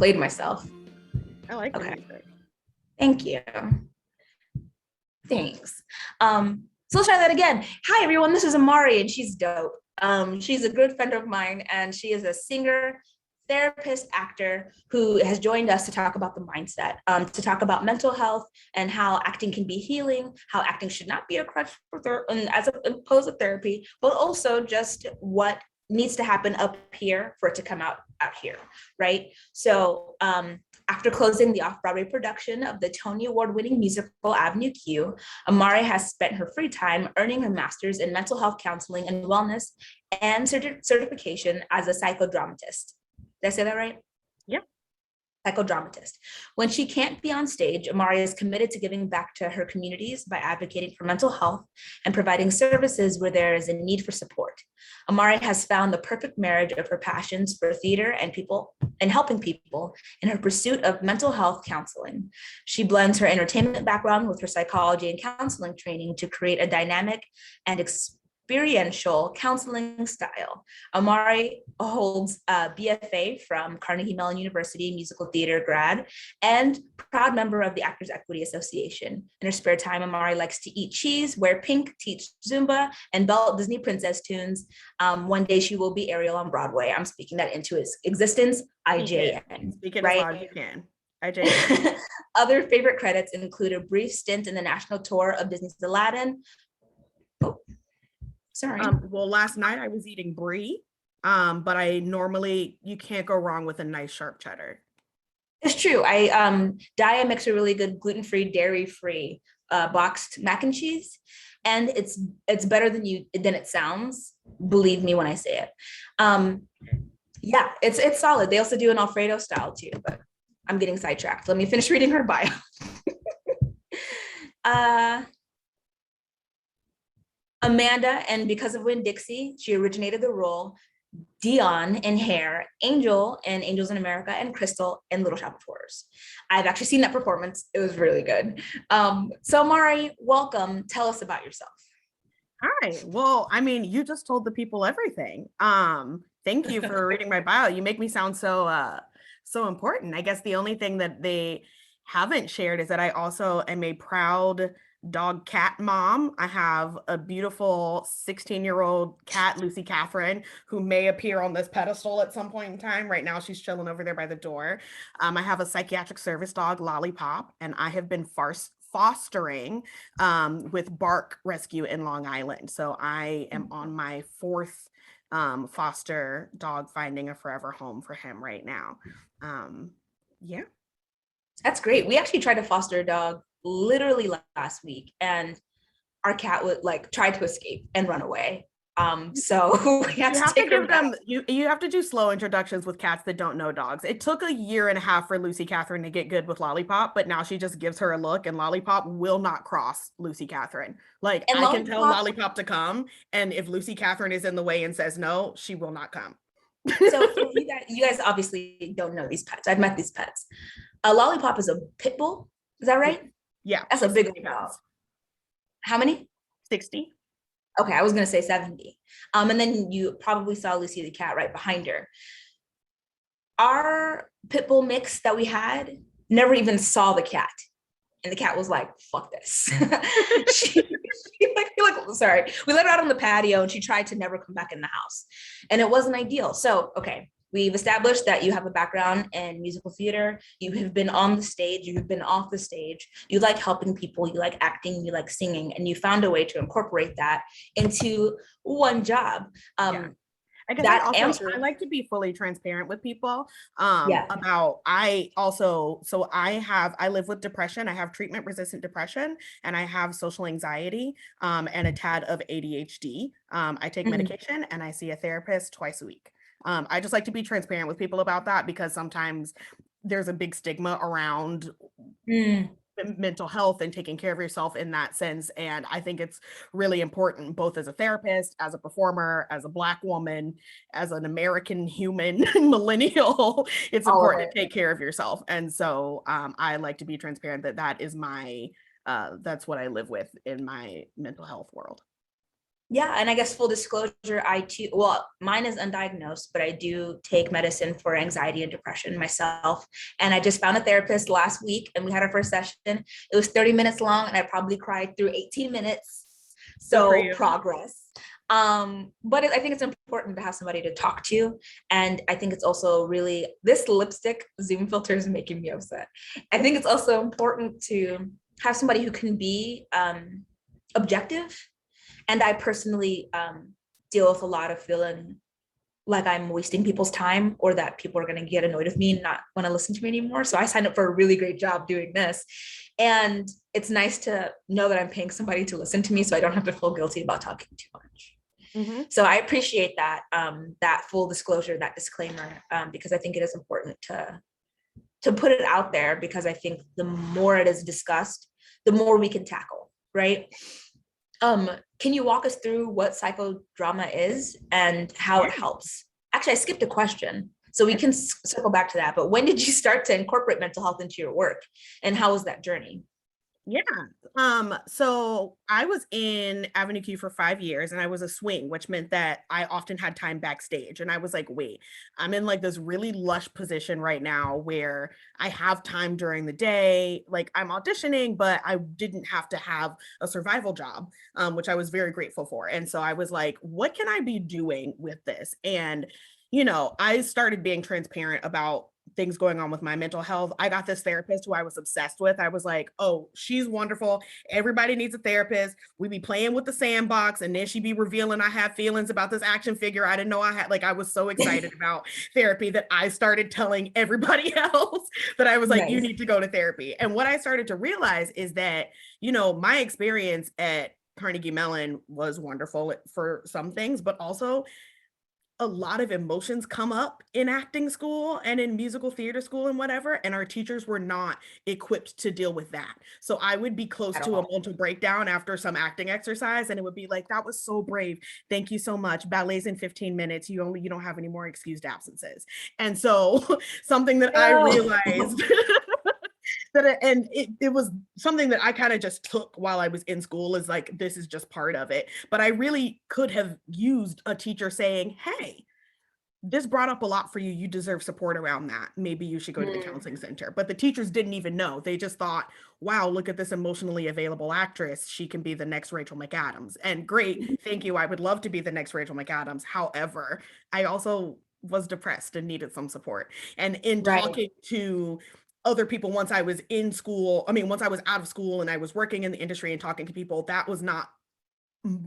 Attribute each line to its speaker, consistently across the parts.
Speaker 1: played myself.
Speaker 2: I like the
Speaker 1: Okay.
Speaker 2: music.
Speaker 1: Thank you. Thanks. So let's try that again. Hi, everyone. This is Imari, and she's dope. She's a good friend of mine, and she is a singer, therapist, actor who has joined us to talk about the mindset, to talk about mental health and how acting can be healing, how acting should not be a crutch for as opposed to therapy, but also just what needs to happen up here for it to come out here, right? So after closing the Off-Broadway production of the Tony Award-winning musical Avenue Q, Imari has spent her free time earning her master's in mental health counseling and wellness and certification as a psychodramatist. Did I say that right?
Speaker 2: Yep.
Speaker 1: Psychodramatist. When she can't be on stage, Imari is committed to giving back to her communities by advocating for mental health and providing services where there is a need for support. Imari has found the perfect marriage of her passions for theater and people and helping people in her pursuit of mental health counseling. She blends her entertainment background with her psychology and counseling training to create a dynamic and experiential counseling style. Imari holds a BFA from Carnegie Mellon University musical theater grad and proud member of the Actors Equity Association. In her spare time, Imari likes to eat cheese, wear pink, teach Zumba, and belt Disney princess tunes. One day she will be Ariel on Broadway. I'm speaking that into its existence. IJN.
Speaker 2: Speak it
Speaker 1: right?
Speaker 2: as loud as you can. IJN.
Speaker 1: Other favorite credits include a brief stint in the national tour of Disney's Aladdin. Oh, sorry.
Speaker 2: Well, last night I was eating brie, but you can't go wrong with a nice sharp cheddar.
Speaker 1: It's true. Dia makes a really good gluten-free, dairy-free boxed mac and cheese, and it's better than it sounds. Believe me when I say it. Yeah, it's solid. They also do an Alfredo style too, but I'm getting sidetracked. Let me finish reading her bio. Amanda, and Because of Winn-Dixie, she originated the role. Dionne in Hair, Angel in Angels in America, and Crystal in Little Shop of Horrors. I've actually seen that performance. It was really good. So Imari, welcome. Tell us about yourself.
Speaker 2: Hi. Well, I mean, you just told the people everything. Thank you for reading my bio. You make me sound so important. I guess the only thing that they haven't shared is that I also am a proud dog cat mom. I have a beautiful 16-year-old cat, Lucy Catherine, who may appear on this pedestal at some point in time. Right now, she's chilling over there by the door. I have a psychiatric service dog, Lollipop, and I have been fostering with Bark Rescue in Long Island. So I am on my 4th foster dog, finding a forever home for him right now. Yeah.
Speaker 1: That's great. We actually tried to foster a dog literally last week, and our cat would try to escape and run away. So we had to give them,
Speaker 2: you have to do slow introductions with cats that don't know dogs. It took a 1.5 years for Lucy Catherine to get good with Lollipop, but now she just gives her a look and Lollipop will not cross Lucy Catherine. I can tell Lollipop to come, and if Lucy Catherine is in the way and says no, she will not come.
Speaker 1: So you guys obviously don't know these pets. I've met these pets. Lollipop is a pit bull. Is that right?
Speaker 2: Yeah.
Speaker 1: That's a big dog. How many?
Speaker 2: 60.
Speaker 1: Okay, I was going to say 70. And then you probably saw Lucy the cat right behind her. Our pit bull mix that we had never even saw the cat. And the cat was like, fuck this. Sorry. We let her out on the patio and she tried to never come back in the house. And it wasn't ideal. So, okay, we've established that you have a background in musical theater. You have been on the stage. You have been off the stage. You like helping people. You like acting. You like singing. And you found a way to incorporate that into one job.
Speaker 2: Yeah. I guess I like to be fully transparent with people about I live with depression. I have treatment resistant depression and I have social anxiety and a tad of ADHD. I take medication and I see a therapist twice a week. I just like to be transparent with people about that because sometimes there's a big stigma around mental health and taking care of yourself in that sense. And I think it's really important, both as a therapist, as a performer, as a Black woman, as an American human millennial, it's important to take care of yourself. And so I like to be transparent that is my, that's what I live with in my mental health world.
Speaker 1: Yeah, and I guess full disclosure, I too, well, mine is undiagnosed, but I do take medicine for anxiety and depression myself. And I just found a therapist last week and we had our first session. It was 30 minutes long and I probably cried through 18 minutes.
Speaker 2: Good for
Speaker 1: So
Speaker 2: you.
Speaker 1: progress. But I think it's important to have somebody to talk to. And I think it's also really, this lipstick Zoom filter is making me upset. I think it's also important to have somebody who can be objective. And I personally deal with a lot of feeling like I'm wasting people's time or that people are going to get annoyed with me and not want to listen to me anymore. So I signed up for a really great job doing this. And it's nice to know that I'm paying somebody to listen to me so I don't have to feel guilty about talking too much.
Speaker 2: Mm-hmm.
Speaker 1: So I appreciate that, that full disclosure, that disclaimer, because I think it is important to put it out there because I think the more it is discussed, the more we can tackle, right? Can you walk us through what psychodrama is and how it helps? Actually, I skipped a question, so we can circle back to that. But when did you start to incorporate mental health into your work, and how was that journey?
Speaker 2: Yeah. So I was in Avenue Q for 5 years and I was a swing, which meant that I often had time backstage. And I was like, wait, I'm in like this really lush position right now where I have time during the day. Like I'm auditioning, but I didn't have to have a survival job, which I was very grateful for. And so I was like, what can I be doing with this? And, I started being transparent about things going on with my mental health. I got this therapist who I was obsessed with. I was like, oh, she's wonderful. Everybody needs a therapist. We be playing with the sandbox and then she'd be revealing I have feelings about this action figure I didn't know I had. Like I was so excited about therapy that I started telling everybody else that I was like, you need to go to therapy. And what I started to realize is that, my experience at Carnegie Mellon was wonderful for some things, but also a lot of emotions come up in acting school and in musical theater school and whatever, and our teachers were not equipped to deal with that. So I would be close to a mental breakdown after some acting exercise, and it would be like, that was so brave. Thank you so much. Ballet's in 15 minutes. You don't have any more excused absences. And so something that I realized and it was something that I kind of just took while I was in school is like, this is just part of it. But I really could have used a teacher saying, hey, this brought up a lot for you. You deserve support around that. Maybe you should go to the counseling center. But the teachers didn't even know. They just thought, wow, look at this emotionally available actress. She can be the next Rachel McAdams. And great, thank you. I would love to be the next Rachel McAdams. However, I also was depressed and needed some support. And in talking to other people once I was in school, once I was out of school and I was working in the industry and talking to people, that was not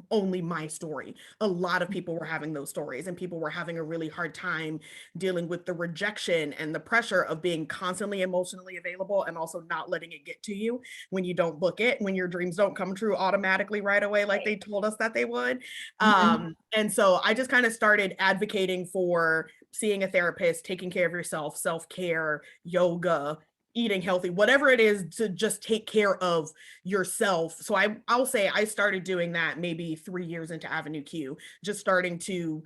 Speaker 2: only my story. A lot of people were having those stories and people were having a really hard time dealing with the rejection and the pressure of being constantly emotionally available and also not letting it get to you when you don't book it, when your dreams don't come true automatically right away like they told us that they would. And so I just kind of started advocating for seeing a therapist, taking care of yourself, self-care, yoga, eating healthy, whatever it is, to just take care of yourself. So I'll say I started doing that maybe 3 years into Avenue Q, just starting to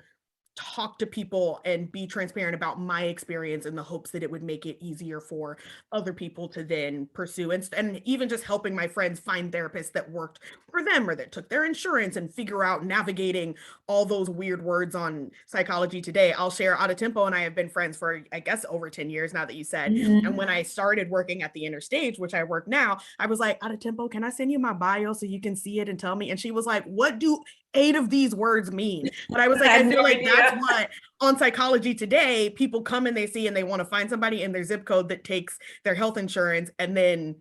Speaker 2: talk to people and be transparent about my experience in the hopes that it would make it easier for other people to then pursue, and even just helping my friends find therapists that worked for them or that took their insurance and figure out navigating all those weird words on Psychology Today. I'll share Adetinpo and I have been friends for, I guess, over 10 years now that you said. And when I started working at the Interstage, which I work now, I was like, Adetinpo, can I send you my bio so you can see it and tell me? And she was like, what do 8 of these words mean? But I was like, I feel like that's what on Psychology Today, people come and they see and they want to find somebody in their zip code that takes their health insurance, and then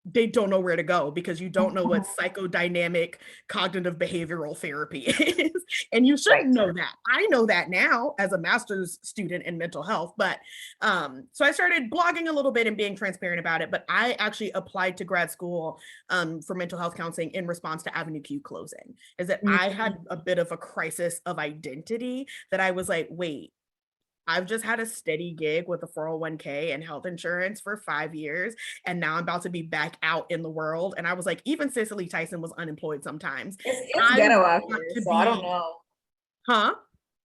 Speaker 2: they don't know where to go because you don't know what psychodynamic cognitive behavioral therapy is. And you should know that. I know that now as a master's student in mental health. But so I started blogging a little bit and being transparent about it. But I actually applied to grad school for mental health counseling in response to Avenue Q closing. Is that I had a bit of a crisis of identity that I was like, wait, I've just had a steady gig with a 401k and health insurance for 5 years. And now I'm about to be back out in the world. And I was like, even Cicely Tyson was unemployed sometimes.
Speaker 1: It's ghetto out here, so I don't know.
Speaker 2: Huh?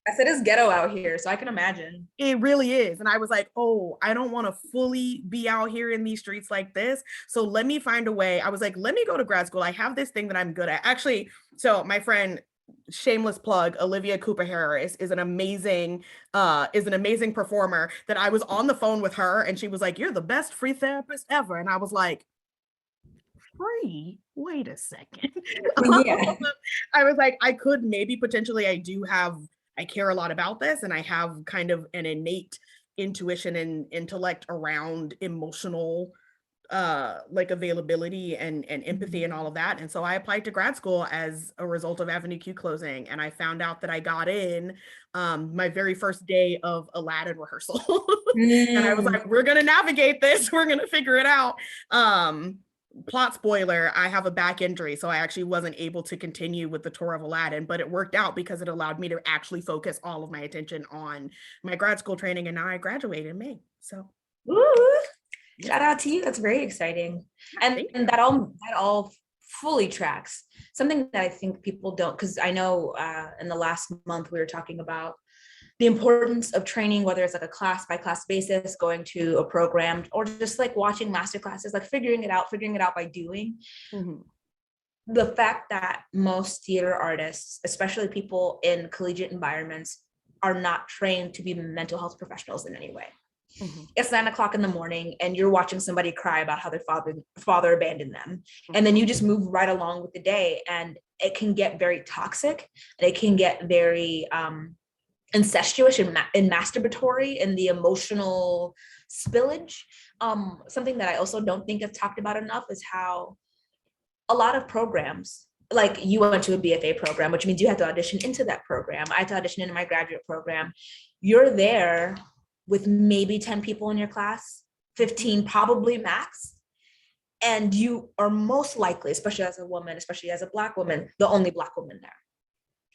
Speaker 1: I said it's ghetto out here, so I can imagine.
Speaker 2: It really is. And I was like, oh, I don't want to fully be out here in these streets like this. So let me find a way. I was like, let me go to grad school. I have this thing that I'm good at. Actually, so my friend shameless plug, Olivia Cooper Harris is an amazing performer that I was on the phone with her and she was like, "You're the best free therapist ever." And I was like, "Free? Wait a second."
Speaker 1: Yeah.
Speaker 2: I was like, I could maybe potentially, I care a lot about this and I have kind of an innate intuition and intellect around emotional like availability and empathy and all of that. And so I applied to grad school as a result of Avenue Q closing. And I found out that I got in my very first day of Aladdin rehearsal. And I was like, we're gonna navigate this, we're gonna figure it out. Plot spoiler, I have a back injury, so I actually wasn't able to continue with the tour of Aladdin, but it worked out because it allowed me to actually focus all of my attention on my grad school training, and now I graduate in May. So
Speaker 1: Woo! Shout out to you. That's very exciting. And
Speaker 2: Thank you.
Speaker 1: that all fully tracks. Something that I think people don't, because I know in the last month we were talking about the importance of training, whether it's like a class by class basis, going to a program, or just like watching master classes, like figuring it out by doing.
Speaker 2: Mhm.
Speaker 1: The fact that most theater artists, especially people in collegiate environments, are not trained to be mental health professionals in any way.
Speaker 2: Mhm.
Speaker 1: It's 9 o'clock in the morning and you're watching somebody cry about how their father abandoned them. And then you just move right along with the day, and it can get very toxic, and it can get very incestuous and masturbatory in the emotional spillage. Something that I also don't think is talked about enough is how a lot of programs, like you went to a BFA program, which means you had to audition into that program. I had to audition into my graduate program. You're there with maybe 10 people in your class, 15 probably max. And you are most likely, especially as a woman, especially as a Black woman, the only Black woman there.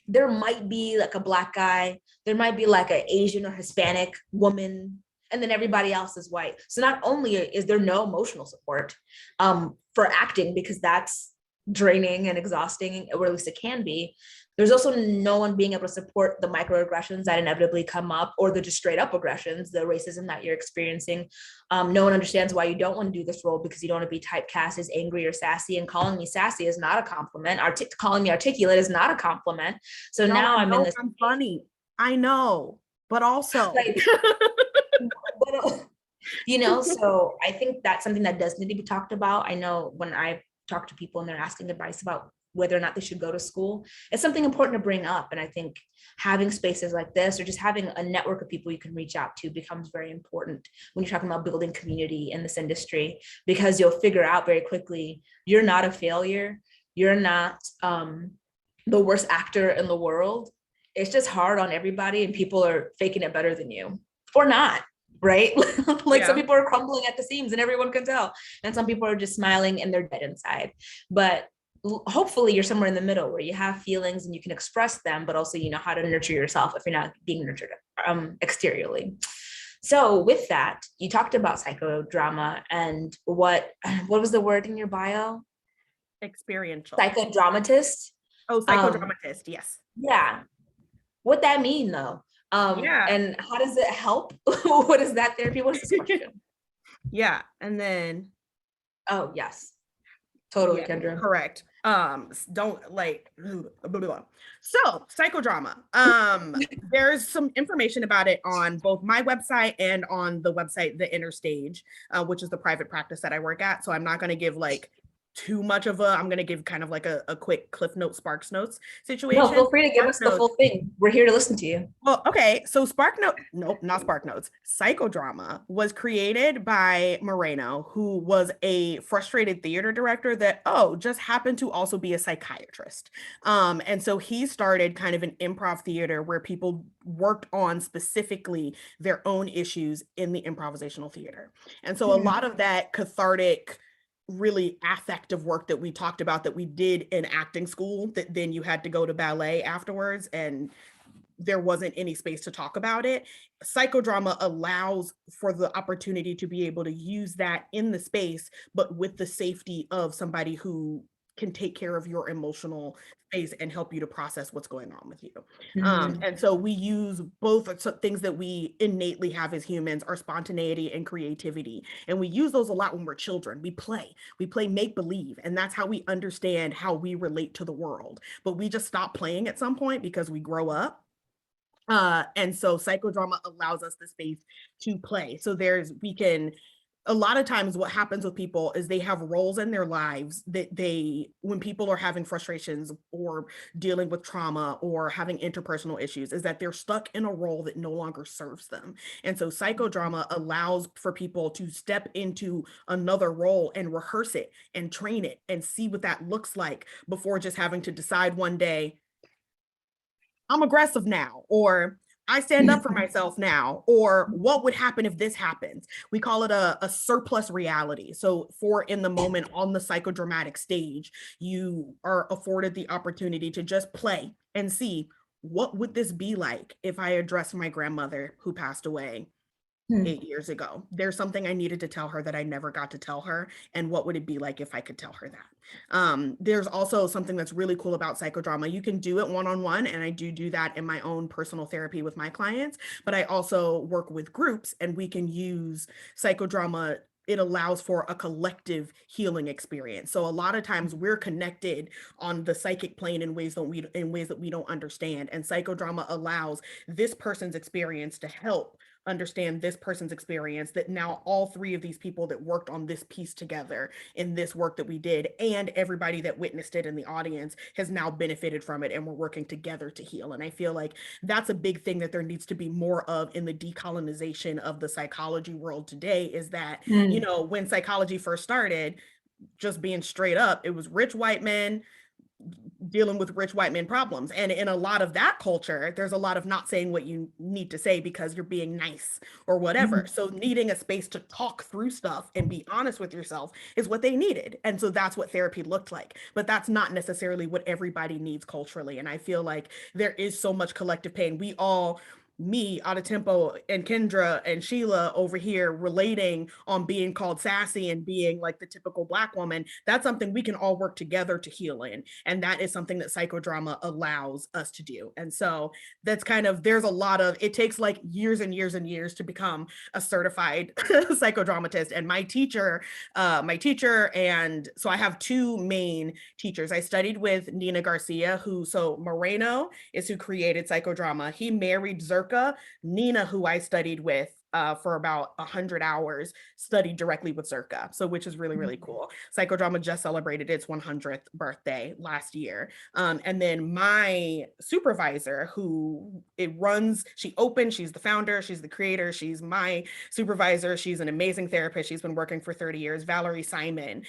Speaker 1: There might be like a Black guy, there might be like an Asian or Hispanic woman, and then everybody else is white. So not only is there no emotional support for acting, because that's draining and exhausting, or at least it can be, there's also no one being able to support the microaggressions that inevitably come up, or the just straight up aggressions, the racism that you're experiencing. No one understands why you don't want to do this role, because you don't want to be typecast as angry or sassy, and calling me sassy is not a compliment. Calling me articulate is not a compliment. So
Speaker 2: No,
Speaker 1: now I'm in this.
Speaker 2: I'm funny. I know, but also.
Speaker 1: Like, so I think that's something that does need to be talked about. I know when I talk to people and they're asking advice about whether or not they should go to school, it's something important to bring up. And I think having spaces like this, or just having a network of people you can reach out to, becomes very important when you're talking about building community in this industry, because you'll figure out very quickly, you're not a failure. You're not the worst actor in the world. It's just hard on everybody, and people are faking it better than you, or not. Right? Like, some people are crumbling at the seams and everyone can tell. And some people are just smiling and they're dead inside. But hopefully you're somewhere in the middle where you have feelings and you can express them, but also you know how to nurture yourself if you're not being nurtured exteriorly. So with that, you talked about psychodrama, and what was the word in your bio?
Speaker 2: Experiential.
Speaker 1: Psychodramatist.
Speaker 2: Oh, psychodramatist. Yes.
Speaker 1: Yeah. What that mean though? And how does it help? What is that therapy? What's this question?
Speaker 2: Yeah. And then.
Speaker 1: Oh, yes. Totally,
Speaker 2: Yeah,
Speaker 1: Kendra.
Speaker 2: correct. Don't like. Blah, blah, blah. So psychodrama. There's some information about it on both my website and on the website The Inner Stage, which is the private practice that I work at. So I'm not going to give like too much of I'm going to give kind of like a quick Cliff Notes, Sparks Notes situation.
Speaker 1: No, feel free to give us the full thing. We're here to listen to you.
Speaker 2: Well, okay. So not Spark Notes. Psychodrama was created by Moreno, who was a frustrated theater director that, just happened to also be a psychiatrist. And so he started kind of an improv theater where people worked on specifically their own issues in the improvisational theater. And so a lot of that cathartic, really affective work that we talked about that we did in acting school, that then you had to go to ballet afterwards and there wasn't any space to talk about it. Psychodrama allows for the opportunity to be able to use that in the space, but with the safety of somebody who can take care of your emotional space and help you to process what's going on with you.
Speaker 1: Mhm.
Speaker 2: And so we use both things that we innately have as humans, our spontaneity and creativity. And we use those a lot when we're children. We play make believe. And that's how we understand how we relate to the world. But we just stop playing at some point because we grow up. And so psychodrama allows us the space to play. So we can, a lot of times what happens with people is they have roles in their lives that when people are having frustrations or dealing with trauma or having interpersonal issues, is that they're stuck in a role that no longer serves them. And so psychodrama allows for people to step into another role and rehearse it and train it and see what that looks like before just having to decide one day, I'm aggressive now, or I stand up for myself now, or what would happen if this happens? We call it a surplus reality. So for in the moment on the psychodramatic stage, you are afforded the opportunity to just play and see, what would this be like if I addressed my grandmother who passed away 8 years ago? There's something I needed to tell her that I never got to tell her. And what would it be like if I could tell her that? There's also something that's really cool about psychodrama. You can do it one-on-one, and I do that in my own personal therapy with my clients, but I also work with groups, and we can use psychodrama. It allows for a collective healing experience. So a lot of times we're connected on the psychic plane in ways that we don't understand. And psychodrama allows this person's experience to help understand this person's experience, that now all three of these people that worked on this piece together in this work that we did, and everybody that witnessed it in the audience, has now benefited from it, and we're working together to heal. And I feel like that's a big thing that there needs to be more of in the decolonization of the psychology world today, is that, you know, when psychology first started, just being straight up, it was rich white men dealing with rich white men problems. And in a lot of that culture, there's a lot of not saying what you need to say because you're being nice or whatever. So needing a space to talk through stuff and be honest with yourself is what they needed. And so that's what therapy looked like. But that's not necessarily what everybody needs culturally. And I feel like there is so much collective pain. We all, me, Adetinpo, and Kendra and Sheila over here relating on being called sassy and being like the typical Black woman, that's something we can all work together to heal in. And that is something that psychodrama allows us to do. And so that's kind of, there's a lot of, it takes like years and years and years to become a certified psychodramatist. And my teacher, and so I have two main teachers. I studied with Nina Garcia, so Moreno is who created psychodrama. He married Zirka. Nina, who I studied with for about 100 hours, studied directly with Zirka, so which is really, really cool. Psychodrama just celebrated its 100th birthday last year. And then my supervisor, she's the founder, she's the creator, she's my supervisor, she's an amazing therapist, she's been working for 30 years. Valerie Simon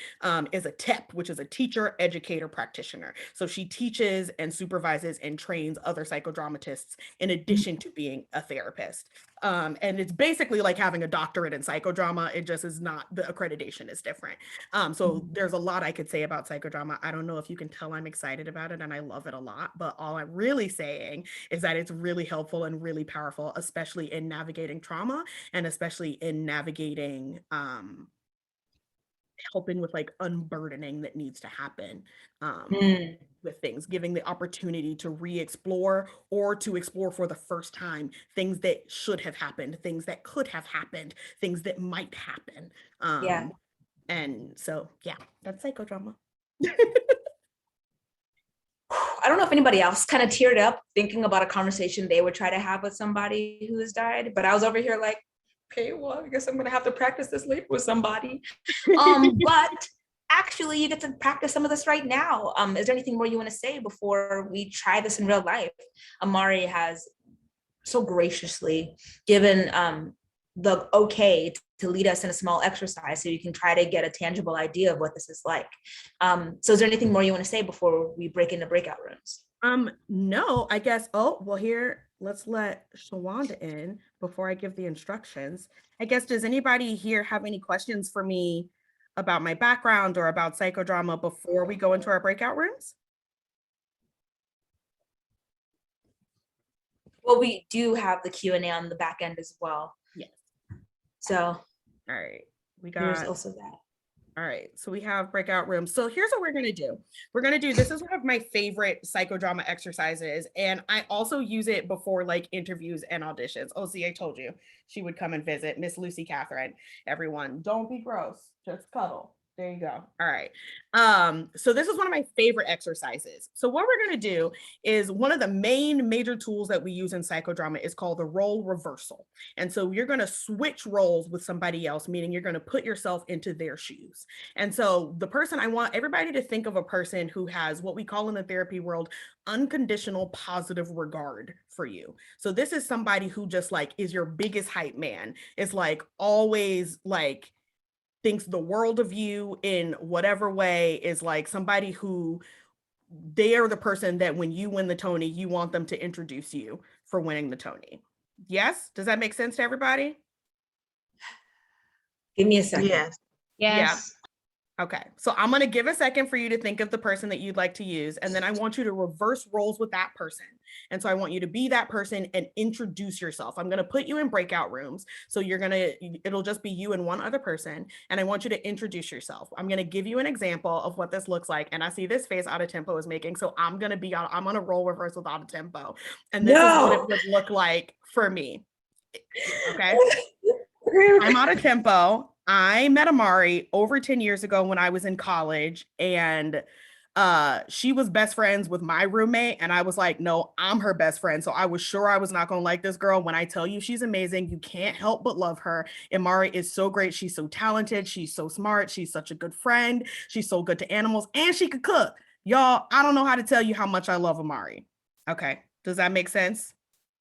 Speaker 2: is a TEP, which is a teacher, educator, practitioner. So she teaches and supervises and trains other psychodramatists in addition to being a therapist. And it's basically like having a doctorate in psychodrama. It just is not, the accreditation is different. So there's a lot I could say about psychodrama. I don't know if you can tell I'm excited about it and I love it a lot, but all I'm really saying is that it's really helpful and really powerful, especially in navigating trauma and especially in navigating helping with like unburdening that needs to happen with things, giving the opportunity to re-explore or to explore for the first time things that should have happened, things that could have happened, things that might happen.
Speaker 1: Yeah.
Speaker 2: And so, yeah, that's psychodrama.
Speaker 1: I don't know if anybody else kind of teared up thinking about a conversation they would try to have with somebody who has died, but I was over here like, okay, well, I guess I'm gonna have to practice this later with somebody. But actually you get to practice some of this right now. Is there anything more you want to say before we try this in real life? Imari has so graciously given the okay to lead us in a small exercise so you can try to get a tangible idea of what this is like. So is there anything more you want to say before we break into breakout rooms?
Speaker 2: No, I guess, here, let's let Shawanda in before I give the instructions. I guess, does anybody here have any questions for me about my background or about psychodrama before we go into our breakout rooms?
Speaker 1: Well, we do have the Q&A on the back end as well.
Speaker 2: Yes.
Speaker 1: So
Speaker 2: all right,
Speaker 1: there's also that.
Speaker 2: All right, so we have breakout rooms. So here's what we're gonna do. We're gonna do, this is one of my favorite psychodrama exercises. And I also use it before like interviews and auditions. Oh, see, I told you she would come and visit, Miss Lucy Catherine. Everyone, don't be gross, just cuddle. There you go. All right. So this is one of my favorite exercises. So what we're gonna do is one of the main major tools that we use in psychodrama is called the role reversal. And so you're going to switch roles with somebody else, meaning you're going to put yourself into their shoes. And so the person, I want everybody to think of a person who has what we call in the therapy world unconditional positive regard for you. So this is somebody who just like is your biggest hype man. Is like always like thinks the world of you in whatever way, is like somebody who they are the person that when you win the Tony, you want them to introduce you for winning the Tony. Yes? Does that make sense to everybody?
Speaker 1: Give me a second.
Speaker 3: Yes.
Speaker 2: Yeah. Okay. So I'm going to give a second for you to think of the person that you'd like to use. And then I want you to reverse roles with that person. And so I want you to be that person and introduce yourself. I'm going to put you in breakout rooms. So it'll just be you and one other person. And I want you to introduce yourself. I'm going to give you an example of what this looks like. And I see this face Adetinpo is making. So I'm going to role reverse with Adetinpo. And this is what it would look like for me. Okay. I'm Adetinpo. I met Imari over 10 years ago when I was in college, and she was best friends with my roommate, and I was like, no, I'm her best friend. So I was sure I was not going to like this girl. When I tell you she's amazing, you can't help but love her. Imari is so great. She's so talented. She's so smart. She's such a good friend. She's so good to animals, and she could cook. Y'all, I don't know how to tell you how much I love Imari. Okay. Does that make sense?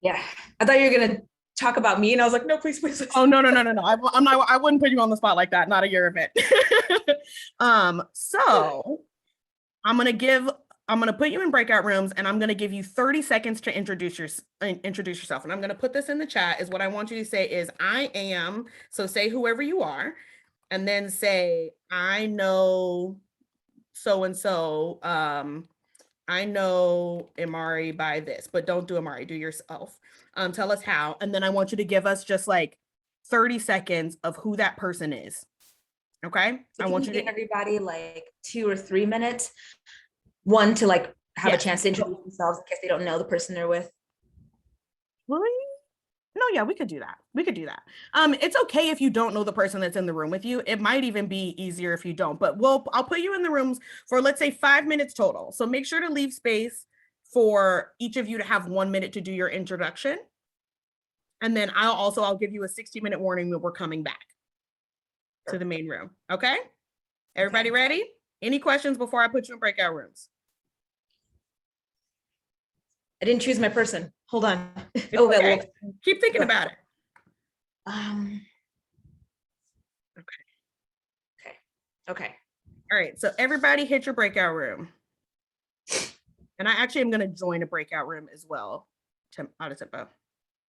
Speaker 1: Yeah. I thought you were going to talk about me, and I was like, no, please, please, please.
Speaker 2: Oh, no. I wouldn't put you on the spot like that. Not at your event. So I'm going to put you in breakout rooms, and I'm going to give you 30 seconds to introduce yourself. And I'm going to put this in the chat. Is what I want you to say is I am. So say whoever you are, and then say, I know so-and-so, I know Imari by this, but don't do Imari, do yourself. Tell us how. And then I want you to give us just like 30 seconds of who that person is. Okay.
Speaker 1: So
Speaker 2: I want you to
Speaker 1: give everybody like 2 or 3 minutes. One to like have a chance to introduce themselves in case they don't know the person they're with.
Speaker 2: Really? No, yeah, we could do that. It's okay if you don't know the person that's in the room with you. It might even be easier if you don't, but I'll put you in the rooms for, let's say, 5 minutes total. So make sure to leave space for each of you to have 1 minute to do your introduction. And then I'll give you a 60-minute warning that we're coming back to the main room. Okay? Everybody ready? Any questions before I put you in breakout rooms?
Speaker 1: I didn't choose my person. Hold on.
Speaker 2: Okay. Keep thinking about it.
Speaker 1: Okay.
Speaker 2: All right. So everybody hit your breakout room. And I actually am going to join a breakout room as well. Adetinpo.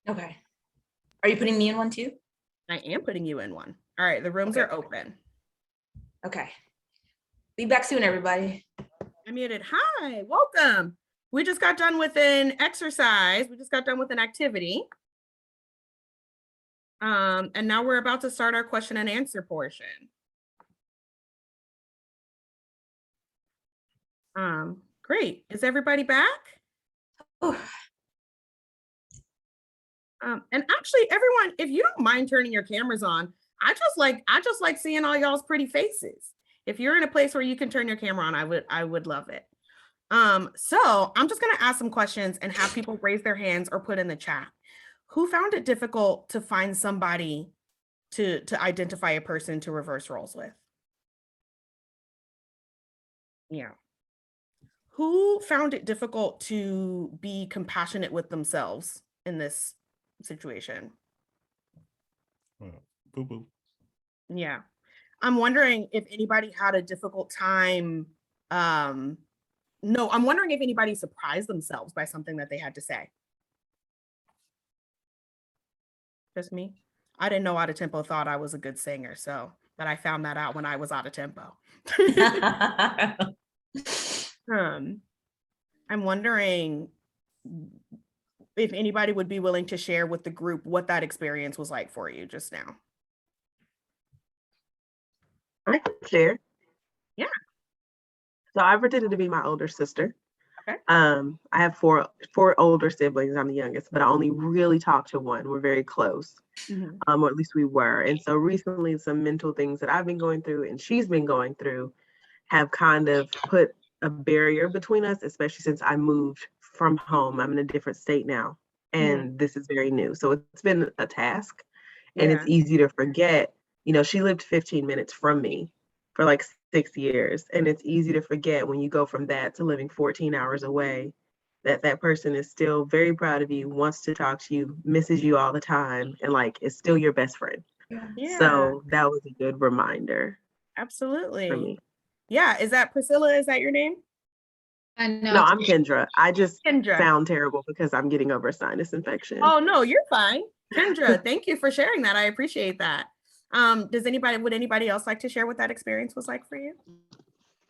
Speaker 1: Okay. Are you putting me in one too?
Speaker 2: I am putting you in one. All right. The rooms are open.
Speaker 1: Okay. Be back soon, everybody.
Speaker 2: I'm muted. Hi. Welcome. We just got done with an exercise. We just got done with an activity. And now we're about to start our question and answer portion. Great. Is everybody back?
Speaker 1: Oh.
Speaker 2: And actually, everyone, if you don't mind turning your cameras on, I just like seeing all y'all's pretty faces. If you're in a place where you can turn your camera on, I would love it. So I'm just gonna ask some questions and have people raise their hands or put in the chat. Who found it difficult to find somebody to identify a person to reverse roles with? Yeah. Who found it difficult to be compassionate with themselves in this situation?
Speaker 4: Boo boo.
Speaker 2: Yeah. I'm wondering if anybody had a difficult time. No, I'm wondering if anybody surprised themselves by something that they had to say. Just me? I didn't know Adetinpo thought I was a good singer, but I found that out when I was Adetinpo. I'm wondering if anybody would be willing to share with the group what that experience was like for you just now.
Speaker 3: I can share.
Speaker 2: Yeah.
Speaker 3: So I pretended to be my older sister.
Speaker 2: Okay.
Speaker 3: I have four older siblings. I'm the youngest, but I only really talk to one. We're very close, or at least we were. And so recently, some mental things that I've been going through and she's been going through have kind of put a barrier between us, especially since I moved from home. I'm in a different state now, and this is very new. So it's been a task, and it's easy to forget. You know, she lived 15 minutes from me for like 6 years, and it's easy to forget when you go from that to living 14 hours away that that person is still very proud of you, wants to talk to you, misses you all the time, and like is still your best friend.
Speaker 2: Yeah.
Speaker 3: So that was a good reminder for
Speaker 2: Absolutely.
Speaker 3: me.
Speaker 2: Yeah. Is that Priscilla? Is that your name?
Speaker 4: I
Speaker 3: No,
Speaker 4: know.
Speaker 3: I'm Kendra. I just
Speaker 2: Kendra.
Speaker 3: sound terrible because I'm getting over a sinus infection.
Speaker 2: Oh, no, you're fine. Kendra, thank you for sharing that. I appreciate that. Would anybody else like to share what that experience was like for you?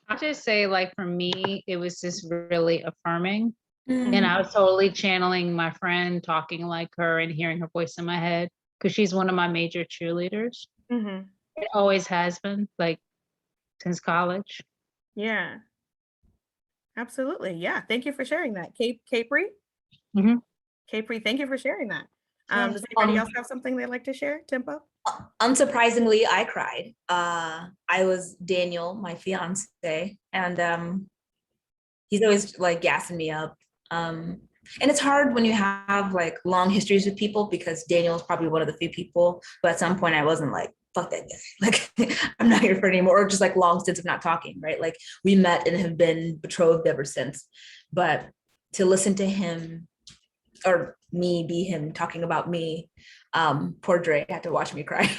Speaker 4: I'll just say, like, for me, it was just really affirming.
Speaker 1: Mm.
Speaker 4: And I was totally channeling my friend, talking like her and hearing her voice in my head, because she's one of my major cheerleaders. It always has been, like, since college.
Speaker 2: Yeah. Absolutely. Yeah. Thank you for sharing that. Capri?
Speaker 4: Mhm.
Speaker 2: Capri, thank you for sharing that.
Speaker 1: Yeah.
Speaker 2: Does anybody else have something they'd like to share? Tempo?
Speaker 1: Unsurprisingly, I cried. I was Daniel, my fiance, and he's always like gassing me up. And it's hard when you have like long histories with people, because Daniel is probably one of the few people, but at some point I wasn't like, fuck that guy. Like, I'm not here for anymore, or just like long stints of not talking, right? Like, we met and have been betrothed ever since. But to listen to him, or me be him talking about me, poor Dre had to watch me cry.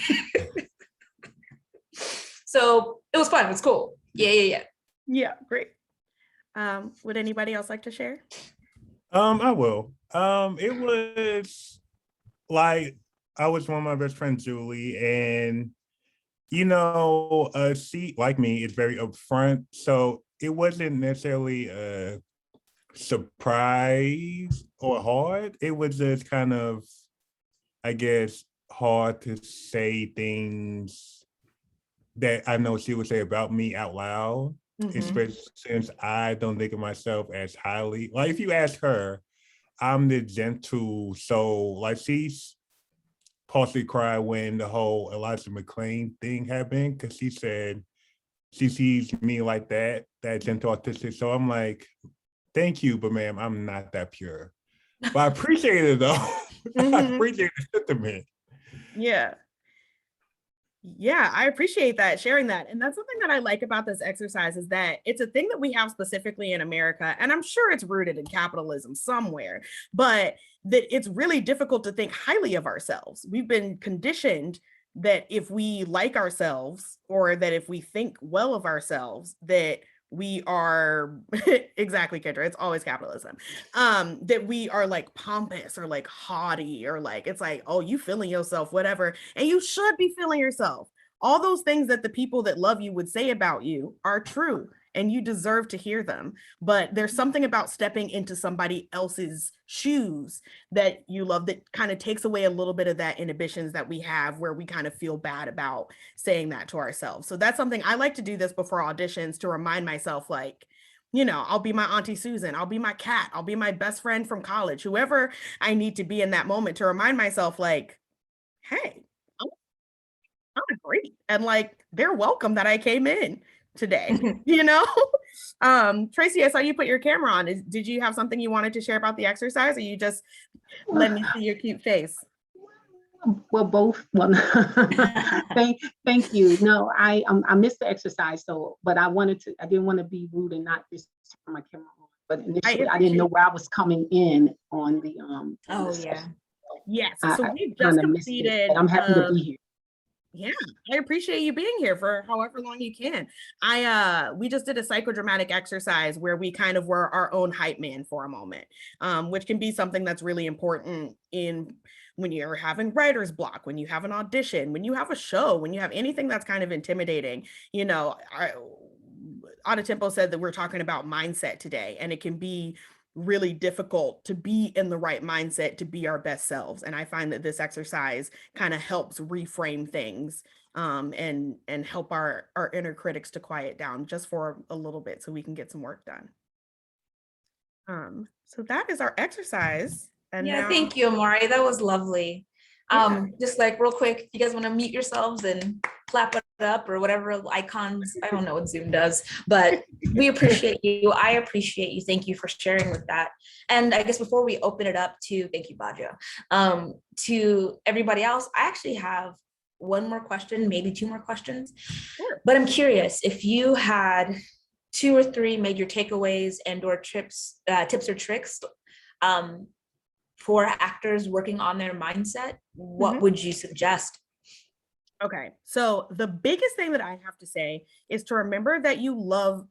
Speaker 1: So it was fun. It was cool. Yeah.
Speaker 2: Yeah, great. Would anybody else like to share?
Speaker 5: I will. It was like I was one of my best friends, Julie, and she, like me, is very upfront, so it wasn't necessarily a surprise or hard. It was just kind of, I guess, hard to say things that I know she would say about me out loud, especially since I don't think of myself as highly. Like, if you ask her, I'm the gentle soul. Like, she's partially cried when the whole Elijah McClain thing happened, because she said she sees me like that gentle autistic. So I'm like, thank you, but ma'am, I'm not that pure. But I appreciate it though. I appreciate the sentiment.
Speaker 2: Yeah. Yeah, I appreciate that, sharing that. And that's something that I like about this exercise, is that it's a thing that we have specifically in America. And I'm sure it's rooted in capitalism somewhere, but that it's really difficult to think highly of ourselves. We've been conditioned that if we like ourselves, or that if we think well of ourselves, that we are exactly, Kendra, it's always capitalism, that we are like pompous or like haughty, or like, it's like, oh, you feeling yourself, whatever, and you should be feeling yourself. All those things that the people that love you would say about you are true, and you deserve to hear them. But there's something about stepping into somebody else's shoes that you love that kind of takes away a little bit of that inhibitions that we have, where we kind of feel bad about saying that to ourselves. So that's something I like to do this before auditions, to remind myself, like, I'll be my Auntie Susan, I'll be my cat, I'll be my best friend from college, whoever I need to be in that moment, to remind myself, like, hey, I'm great. And like, they're welcome that I came in today, Tracy, I saw you put your camera on. Did you have something you wanted to share about the exercise, or you just let me see your cute face?
Speaker 6: Well, both. Well, thank you. No, I missed the exercise, but I didn't want to be rude and not just turn my camera on. But initially, I didn't know where I was coming in on the
Speaker 1: Oh yeah.
Speaker 2: Yes. So we just
Speaker 6: kind of missed it, but I'm happy to be here.
Speaker 2: Yeah, I appreciate you being here for however long you can. We just did a psychodramatic exercise where we kind of were our own hype man for a moment, which can be something that's really important when you're having writer's block, when you have an audition, when you have a show, when you have anything that's kind of intimidating. Adetinpo said that we're talking about mindset today, and it can be really difficult to be in the right mindset to be our best selves. And I find that this exercise kind of helps reframe things, and help our inner critics to quiet down just for a little bit so we can get some work done. So that is our exercise. And
Speaker 1: yeah,
Speaker 2: now,
Speaker 1: thank you, Imari. That was lovely.
Speaker 2: Yeah.
Speaker 1: Just like real quick, if you guys want to mute yourselves and clap it up or whatever icons, I don't know what Zoom does, but we appreciate you. I appreciate you. Thank you for sharing with that. And I guess before we open it up to, thank you, Bajo, to everybody else, I actually have one more question, maybe two more questions.
Speaker 2: Sure.
Speaker 1: But I'm curious if you had 2 or 3 major takeaways and or tips or tricks for actors working on their mindset, what would you suggest?
Speaker 2: Okay, so the biggest thing that I have to say is to remember that you love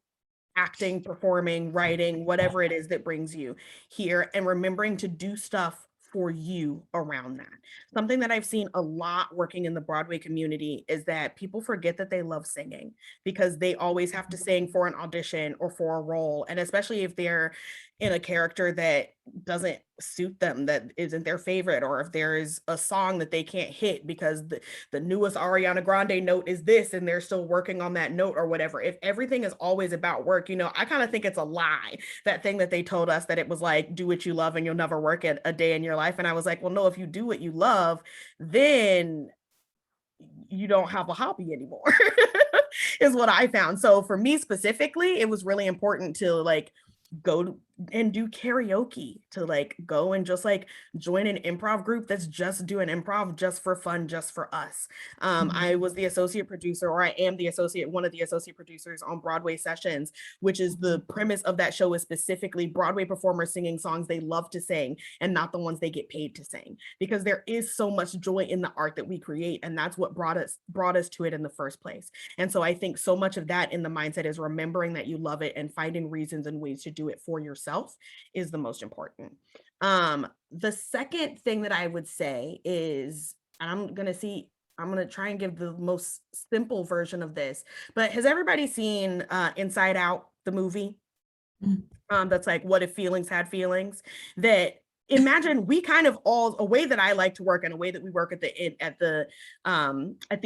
Speaker 2: acting, performing, writing, whatever it is that brings you here, and remembering to do stuff for you around that. Something that I've seen a lot working in the Broadway community is that people forget that they love singing because they always have to sing for an audition or for a role. And especially if they're in a character that doesn't suit them, that isn't their favorite, or if there is a song that they can't hit because the newest Ariana Grande note is this and they're still working on that note or whatever. If everything is always about work, you know, I kind of think it's a lie, that thing that they told us that it was like, do what you love and you'll never work a day in your life. And I was like, well, no, if you do what you love, then you don't have a hobby anymore, is what I found. So for me specifically, it was really important to like go and do karaoke, to like go and just like join an improv group that's just doing improv just for fun, just for us. I was the associate producer, or I am one of the associate producers on Broadway Sessions, which is the premise of that show is specifically Broadway performers singing songs they love to sing and not the ones they get paid to sing, because there is so much joy in the art that we create, and that's what brought us to it in the first place. And so I think so much of that in the mindset is remembering that you love it and finding reasons and ways to do it for yourself is the most important. The second thing that I would say is, and I'm going to try and give the most simple version of this, but has everybody seen Inside Out, the movie? That's like, what if feelings had feelings? That imagine we kind of all, a way that I like to work and a way that we work at the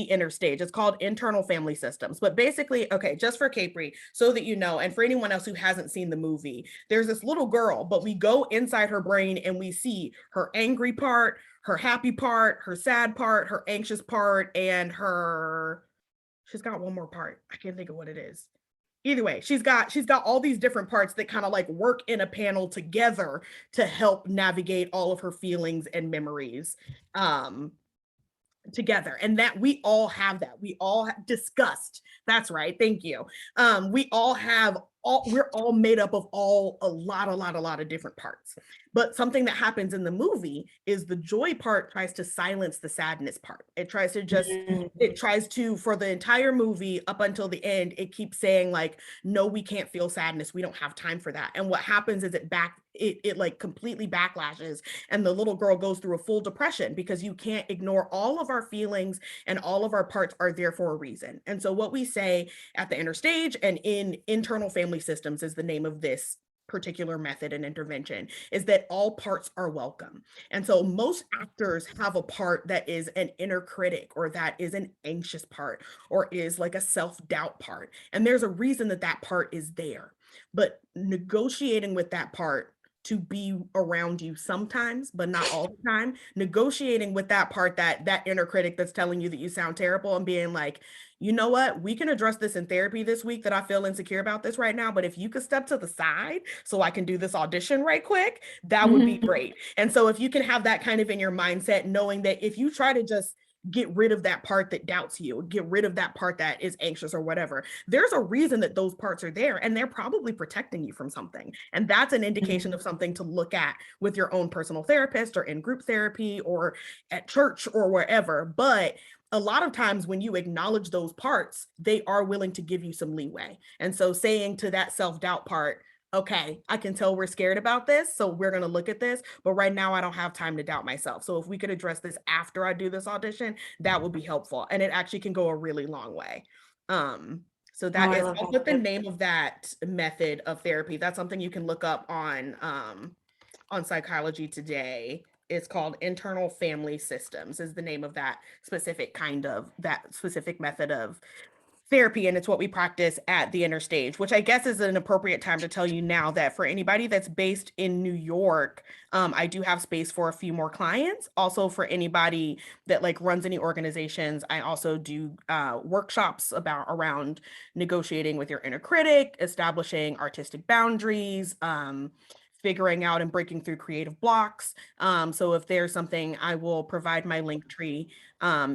Speaker 2: inner stage. It's called internal family systems. But basically, okay, just for Capri, so that you know, and for anyone else who hasn't seen the movie, there's this little girl, but we go inside her brain and we see her angry part, her happy part, her sad part, her anxious part, and she's got one more part. I can't think of what it is. Either way, she's got all these different parts that kind of like work in a panel together to help navigate all of her feelings and memories together. And that we all have that. We all discussed. That's right. Thank you. We're all made up of a lot of different parts. But something that happens in the movie is the joy part tries to silence the sadness part. It tries to, for the entire movie up until the end, it keeps saying like, no, we can't feel sadness. We don't have time for that. And what happens is it like completely backlashes, and the little girl goes through a full depression because you can't ignore all of our feelings, and all of our parts are there for a reason. And so what we say at the inner stage and in internal family systems is the name of this particular method and intervention, is that all parts are welcome. And so most actors have a part that is an inner critic, or that is an anxious part, or is like a self-doubt part. And there's a reason that that part is there. But negotiating with that part to be around you sometimes, but not all the time, negotiating with that part, that inner critic that's telling you that you sound terrible, and being like, you know what, we can address this in therapy this week, that I feel insecure about this right now, but if you could step to the side so I can do this audition right quick, that would be great. And so if you can have that kind of in your mindset, knowing that if you try to just get rid of that part that doubts you, get rid of that part that is anxious or whatever, there's a reason that those parts are there, and they're probably protecting you from something. And that's an indication of something to look at with your own personal therapist, or in group therapy, or at church, or wherever. But a lot of times when you acknowledge those parts, they are willing to give you some leeway. And so saying to that self-doubt part, okay, I can tell we're scared about this, so we're going to look at this, but right now I don't have time to doubt myself. So if we could address this after I do this audition, that would be helpful. And it actually can go a really long way. So that is,
Speaker 1: love
Speaker 2: I'll
Speaker 1: that
Speaker 2: put the
Speaker 1: tip.
Speaker 2: name of that method of therapy. That's something you can look up on Psychology Today. It's called internal family systems is the name of that specific method of therapy. And it's what we practice at the Interstage, which I guess is an appropriate time to tell you now that for anybody that's based in New York, I do have space for a few more clients. Also for anybody that like runs any organizations, I also do workshops around negotiating with your inner critic, establishing artistic boundaries, figuring out and breaking through creative blocks. So if there's something, I will provide my link tree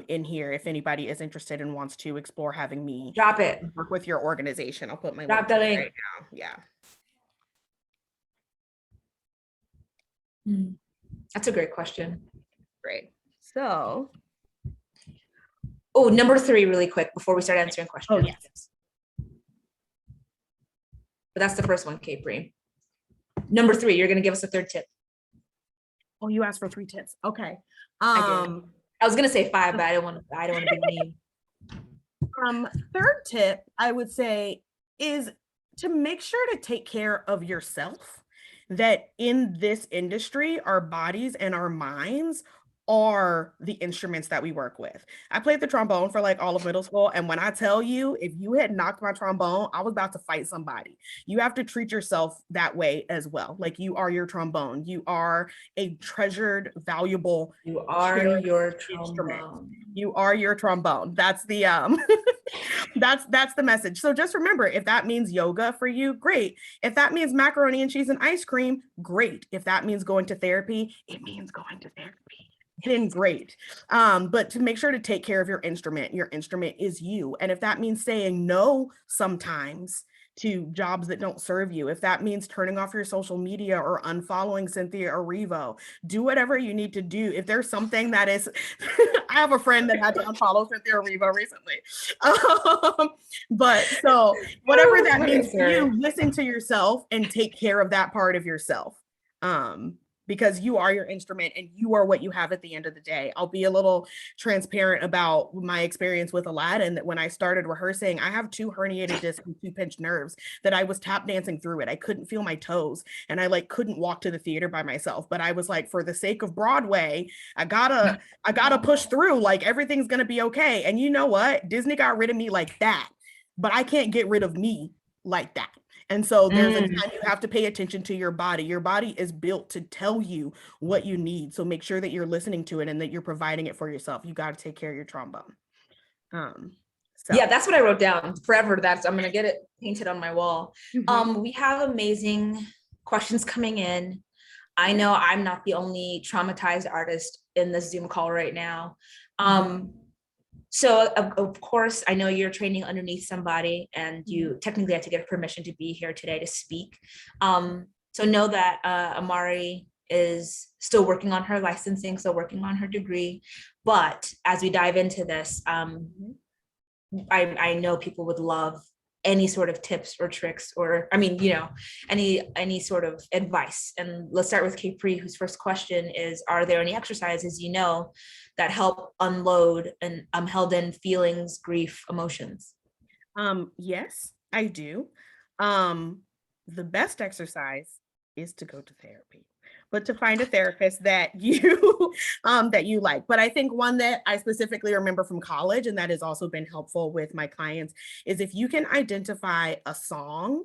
Speaker 2: in here if anybody is interested and wants to explore having me
Speaker 1: Drop it.
Speaker 2: work with your organization. I'll put my
Speaker 1: Drop
Speaker 2: link
Speaker 1: the
Speaker 2: tree
Speaker 1: link.
Speaker 2: right now. Yeah.
Speaker 1: That's a great question.
Speaker 2: Great. So,
Speaker 1: oh, number 3 really quick before we start answering questions.
Speaker 2: Oh, yes.
Speaker 1: But that's the first one, Kate Bree. Number 3, you're going to give us a third tip.
Speaker 2: Oh, you asked for 3 tips. Okay.
Speaker 1: I was going to say 5, but I don't want to be mean.
Speaker 2: Third tip, I would say, is to make sure to take care of yourself. That in this industry, our bodies and our minds are the instruments that we work with. I played the trombone for like all of middle school. And when I tell you, if you had knocked my trombone, I was about to fight somebody. You have to treat yourself that way as well. Like you are your trombone. You are a treasured, valuable.
Speaker 1: You are your
Speaker 2: instrument.
Speaker 1: trombone.
Speaker 2: You are your trombone. That's the that's the message. So just remember, if that means yoga for you, great. If that means macaroni and cheese and ice cream, great. If that means going to therapy, it means going to therapy. Then great. But to make sure to take care of your instrument is you. And if that means saying no sometimes to jobs that don't serve you, if that means turning off your social media or unfollowing Cynthia Erivo, do whatever you need to do. If there's something that is, I have a friend that had to unfollow Cynthia Erivo recently. But so whatever that means for you, listen to yourself and take care of that part of yourself. Because you are your instrument and you are what you have at the end of the day. I'll be a little transparent about my experience with Aladdin, that when I started rehearsing, I have 2 herniated discs and 2 pinched nerves that I was tap dancing through it. I couldn't feel my toes and I like couldn't walk to the theater by myself, but I was like, for the sake of Broadway, I gotta push through, like everything's gonna be okay. And you know what? Disney got rid of me like that, but I can't get rid of me like that. And so there's a time you have to pay attention to your body. Your body is built to tell you what you need. So make sure that you're listening to it and that you're providing it for yourself. You got to take care of your trombone.
Speaker 1: Yeah, that's what I wrote down forever. I'm going to get it painted on my wall. We have amazing questions coming in. I know I'm not the only traumatized artist in this Zoom call right now. So of course, I know you're training underneath somebody and you technically have to get permission to be here today to speak. So know that Imari is still working on her licensing, still working on her degree. But as we dive into this, I know people would love any sort of tips or tricks, or any sort of advice. And let's start with Capri, whose first question is, are there any exercises that help unload and held in feelings, grief, emotions?
Speaker 2: Yes, I do. The best exercise is to go to therapy, but to find a therapist that you like. But I think one that I specifically remember from college, and that has also been helpful with my clients, is if you can identify a song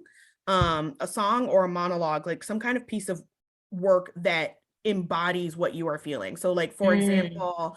Speaker 2: or a monologue, like some kind of piece of work that embodies what you are feeling. So like, for example,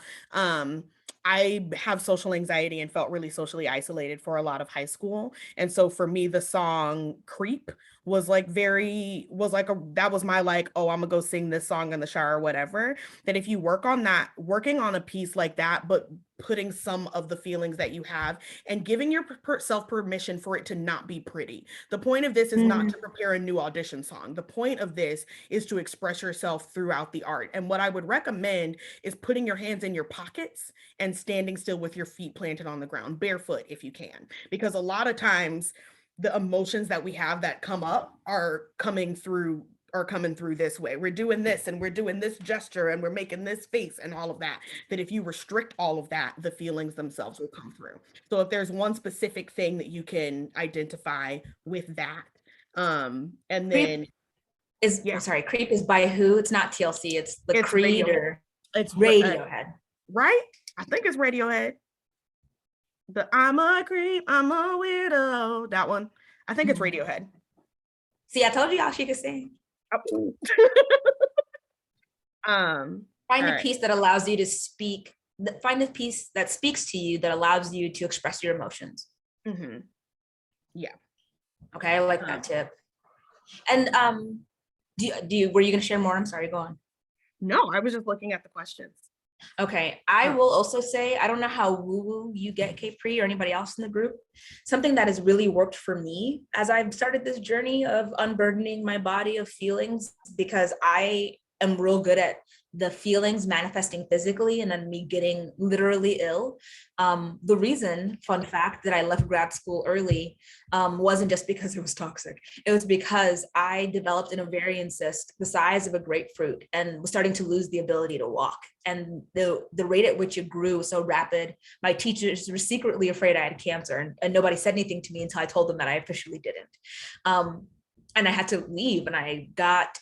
Speaker 2: I have social anxiety and felt really socially isolated for a lot of high school. And so for me, the song Creep was like that was my like, oh, I'm gonna go sing this song in the shower or whatever. That if you working on a piece like that, but putting some of the feelings that you have and giving yourself permission for it to not be pretty. The point of this is not to prepare a new audition song. The point of this is to express yourself throughout the art. And what I would recommend is putting your hands in your pockets and standing still with your feet planted on the ground, barefoot if you can. Because a lot of times the emotions that we have that come up are coming through are coming through this way. We're doing this and we're doing this gesture and we're making this face and all of that. That if you restrict all of that, the feelings themselves will come through. So if there's one specific thing that you can identify with that, and then
Speaker 1: Creep is by who? It's not TLC, it's the Creed
Speaker 2: Radiohead.
Speaker 1: or
Speaker 2: It's
Speaker 1: Radiohead.
Speaker 2: Right? I think it's Radiohead. The I'm a creep, I'm a weirdo. That one. I think it's Radiohead.
Speaker 1: See, I told you all she could sing. Find a piece that allows you to speak. Find a piece that speaks to you that allows you to express your emotions.
Speaker 2: Yeah.
Speaker 1: Okay, I like that tip. And were you going to share more? I'm sorry, go on.
Speaker 2: No, I was just looking at the questions.
Speaker 1: Okay, I will also say, I don't know how woo-woo you get, Capri, or anybody else in the group. Something that has really worked for me as I've started this journey of unburdening my body of feelings, because I am real good at the feelings manifesting physically and then me getting literally ill. The reason, fun fact, that I left grad school early wasn't just because it was toxic. It was because I developed an ovarian cyst the size of a grapefruit and was starting to lose the ability to walk. And the rate at which it grew was so rapid. My teachers were secretly afraid I had cancer, and nobody said anything to me until I told them that I officially didn't. And I had to leave, and I got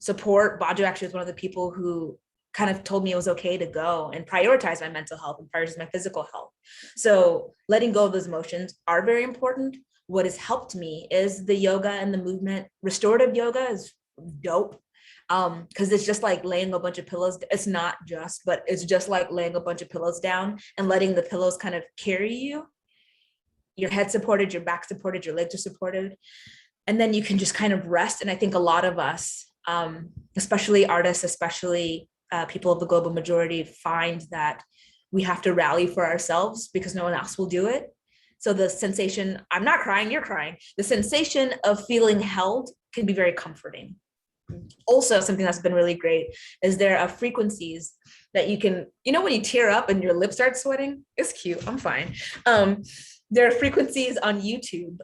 Speaker 1: support. Bajo actually was one of the people who kind of told me it was okay to go and prioritize my mental health and prioritize my physical health. So letting go of those emotions are very important. What has helped me is the yoga and the movement. Restorative yoga is dope, because it's just like laying a bunch of pillows. It's not just, but it's just like laying a bunch of pillows down and letting the pillows kind of carry you. Your head supported, your back supported, your legs are supported. And then you can just kind of rest. And I think a lot of us, especially artists, especially people of the global majority, find that we have to rally for ourselves because no one else will do it. So the sensation, I'm not crying, you're crying. The sensation of feeling held can be very comforting. Also, something that's been really great is there are frequencies that you can, when you tear up and your lips start sweating, it's cute, I'm fine. There are frequencies on YouTube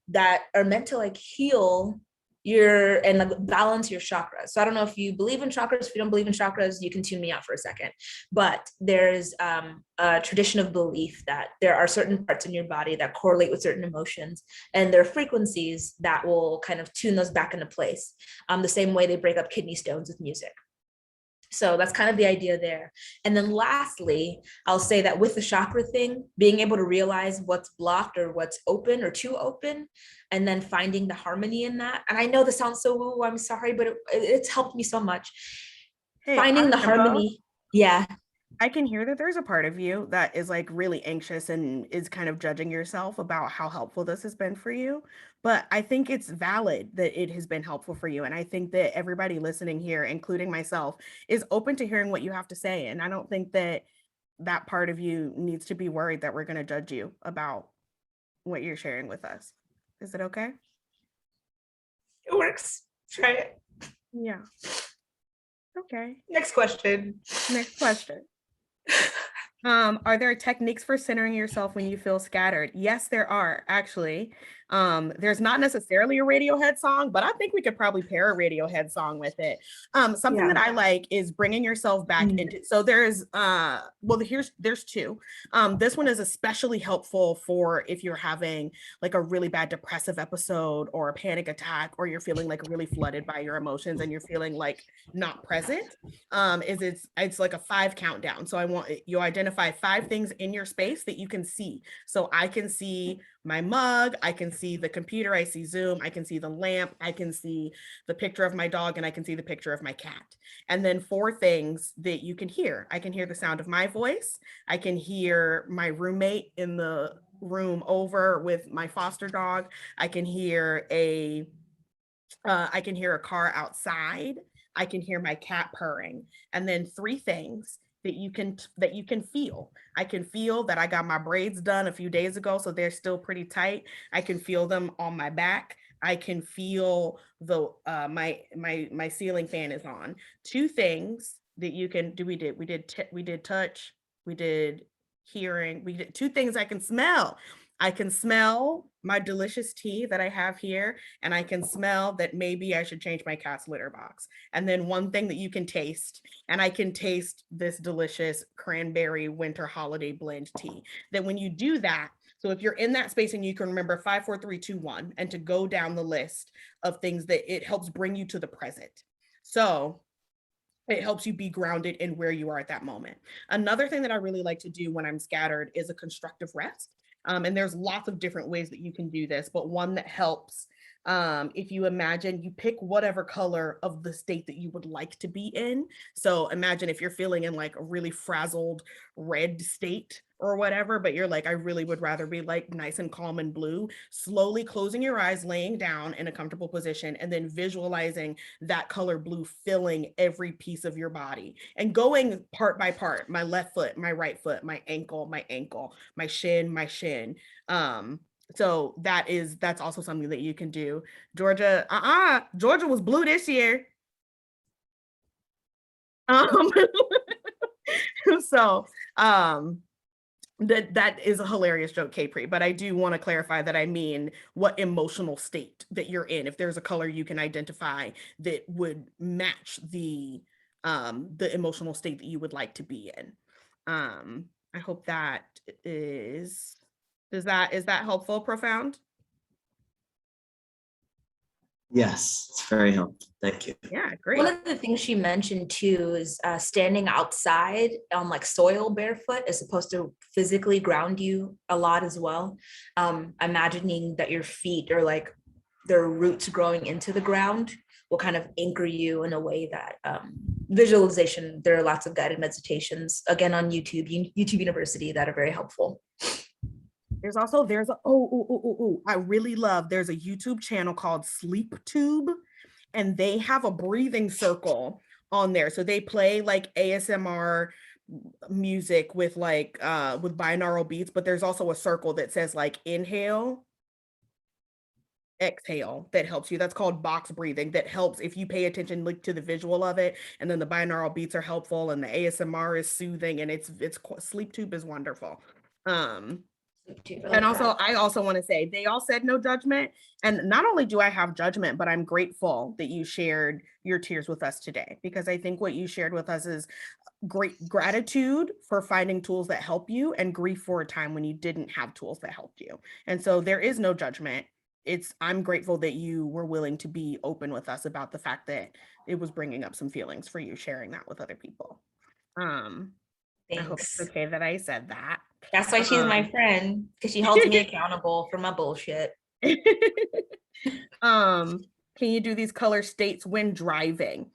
Speaker 1: that are meant to like heal and like balance your chakras. So I don't know if you believe in chakras. If you don't believe in chakras, you can tune me out for a second. But there's a tradition of belief that there are certain parts in your body that correlate with certain emotions, and there are frequencies that will kind of tune those back into place. The same way they break up kidney stones with music. So that's kind of the idea there. And then lastly, I'll say that with the chakra thing, being able to realize what's blocked or what's open or too open, and then finding the harmony in that. And I know this sounds so woo, I'm sorry, but it's helped me so much. Hey, finding the harmony. Yeah.
Speaker 2: I can hear that there's a part of you that is like really anxious and is kind of judging yourself about how helpful this has been for you. But I think it's valid that it has been helpful for you. And I think that everybody listening here, including myself, is open to hearing what you have to say. And I don't think that that part of you needs to be worried that we're going to judge you about what you're sharing with us. Is it okay?
Speaker 1: It works. Try it.
Speaker 2: Yeah. Okay.
Speaker 1: Next question.
Speaker 2: Are there techniques for centering yourself when you feel scattered? Yes, there are, actually. There's not necessarily a Radiohead song, but I think we could probably pair a Radiohead song with it. Something that I like is bringing yourself back into, so there's two. This one is especially helpful for if you're having like a really bad depressive episode or a panic attack, or you're feeling like really flooded by your emotions and you're feeling like not present. It's like a 5 countdown. So I want you identify 5 things in your space that you can see. So I can see my mug, I can see the computer, I see Zoom, I can see the lamp, I can see the picture of my dog, and I can see the picture of my cat. And then 4 things that you can hear. I can hear the sound of my voice. I can hear my roommate in the room over with my foster dog. I can hear a car outside. I can hear my cat purring. And then 3 things that you can feel. I can feel that I got my braids done a few days ago, so they're still pretty tight. I can feel them on my back. I can feel the my ceiling fan is on. 2 things that you can do. We did touch. We did hearing. We did 2 things I can smell. I can smell my delicious tea that I have here, and I can smell that maybe I should change my cat's litter box. And then one thing that you can taste, and I can taste this delicious cranberry winter holiday blend tea. That when you do that, so if you're in that space and you can remember 5, 4, 3, 2, 1, and to go down the list of things that it helps bring you to the present. So it helps you be grounded in where you are at that moment. Another thing that I really like to do when I'm scattered is a constructive rest. And there's lots of different ways that you can do this, but one that helps, if you imagine, you pick whatever color of the state that you would like to be in. So imagine if you're feeling in like a really frazzled red state or whatever, but you're like, I really would rather be like nice and calm and blue, slowly closing your eyes, laying down in a comfortable position, and then visualizing that color blue filling every piece of your body and going part by part, my left foot, my right foot, my ankle, my shin, my shin. So that's also something that you can do. Georgia, Georgia was blue this year. So, that is a hilarious joke, Capri, but I do want to clarify that I mean what emotional state that you're in. If there's a color you can identify that would match the emotional state that you would like to be in. I hope that is that helpful, Profound?
Speaker 7: Yes, it's very helpful. Thank you.
Speaker 2: Yeah, great.
Speaker 1: One of the things she mentioned too is standing outside on like soil barefoot is supposed to physically ground you a lot as well. Imagining that your feet are like their roots growing into the ground will kind of anchor you in a way that visualization, there are lots of guided meditations, again, on YouTube University, that are very helpful.
Speaker 2: There's a I really love, there's a YouTube channel called Sleep Tube, and they have a breathing circle on there. So they play like ASMR music with like with binaural beats, but there's also a circle that says like inhale, exhale, that helps you. That's called box breathing. That helps if you pay attention like to the visual of it, and then the binaural beats are helpful and the ASMR is soothing, and it's Sleep Tube is wonderful. And also, I also want to say, they all said no judgment. And not only do I have judgment, but I'm grateful that you shared your tears with us today, because I think what you shared with us is great gratitude for finding tools that help you, and grief for a time when you didn't have tools that helped you. And so there is no judgment. I'm grateful that you were willing to be open with us about the fact that it was bringing up some feelings for you, sharing that with other people. I hope it's okay that I said that.
Speaker 1: That's why she's my friend, because she holds me accountable for my bullshit.
Speaker 2: Can you do these color states when driving?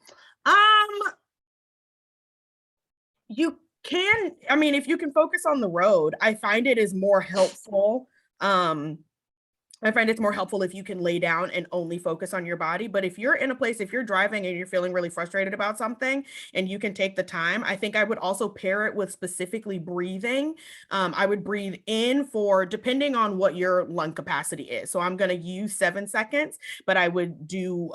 Speaker 2: You can, I mean, if you can focus on the road, I find it is more helpful. I find it's more helpful if you can lay down and only focus on your body. But if you're in a place, if you're driving and you're feeling really frustrated about something and you can take the time, I think I would also pair it with specifically breathing. I would breathe in for, depending on what your lung capacity is. So I'm going to use 7 seconds, but I would do,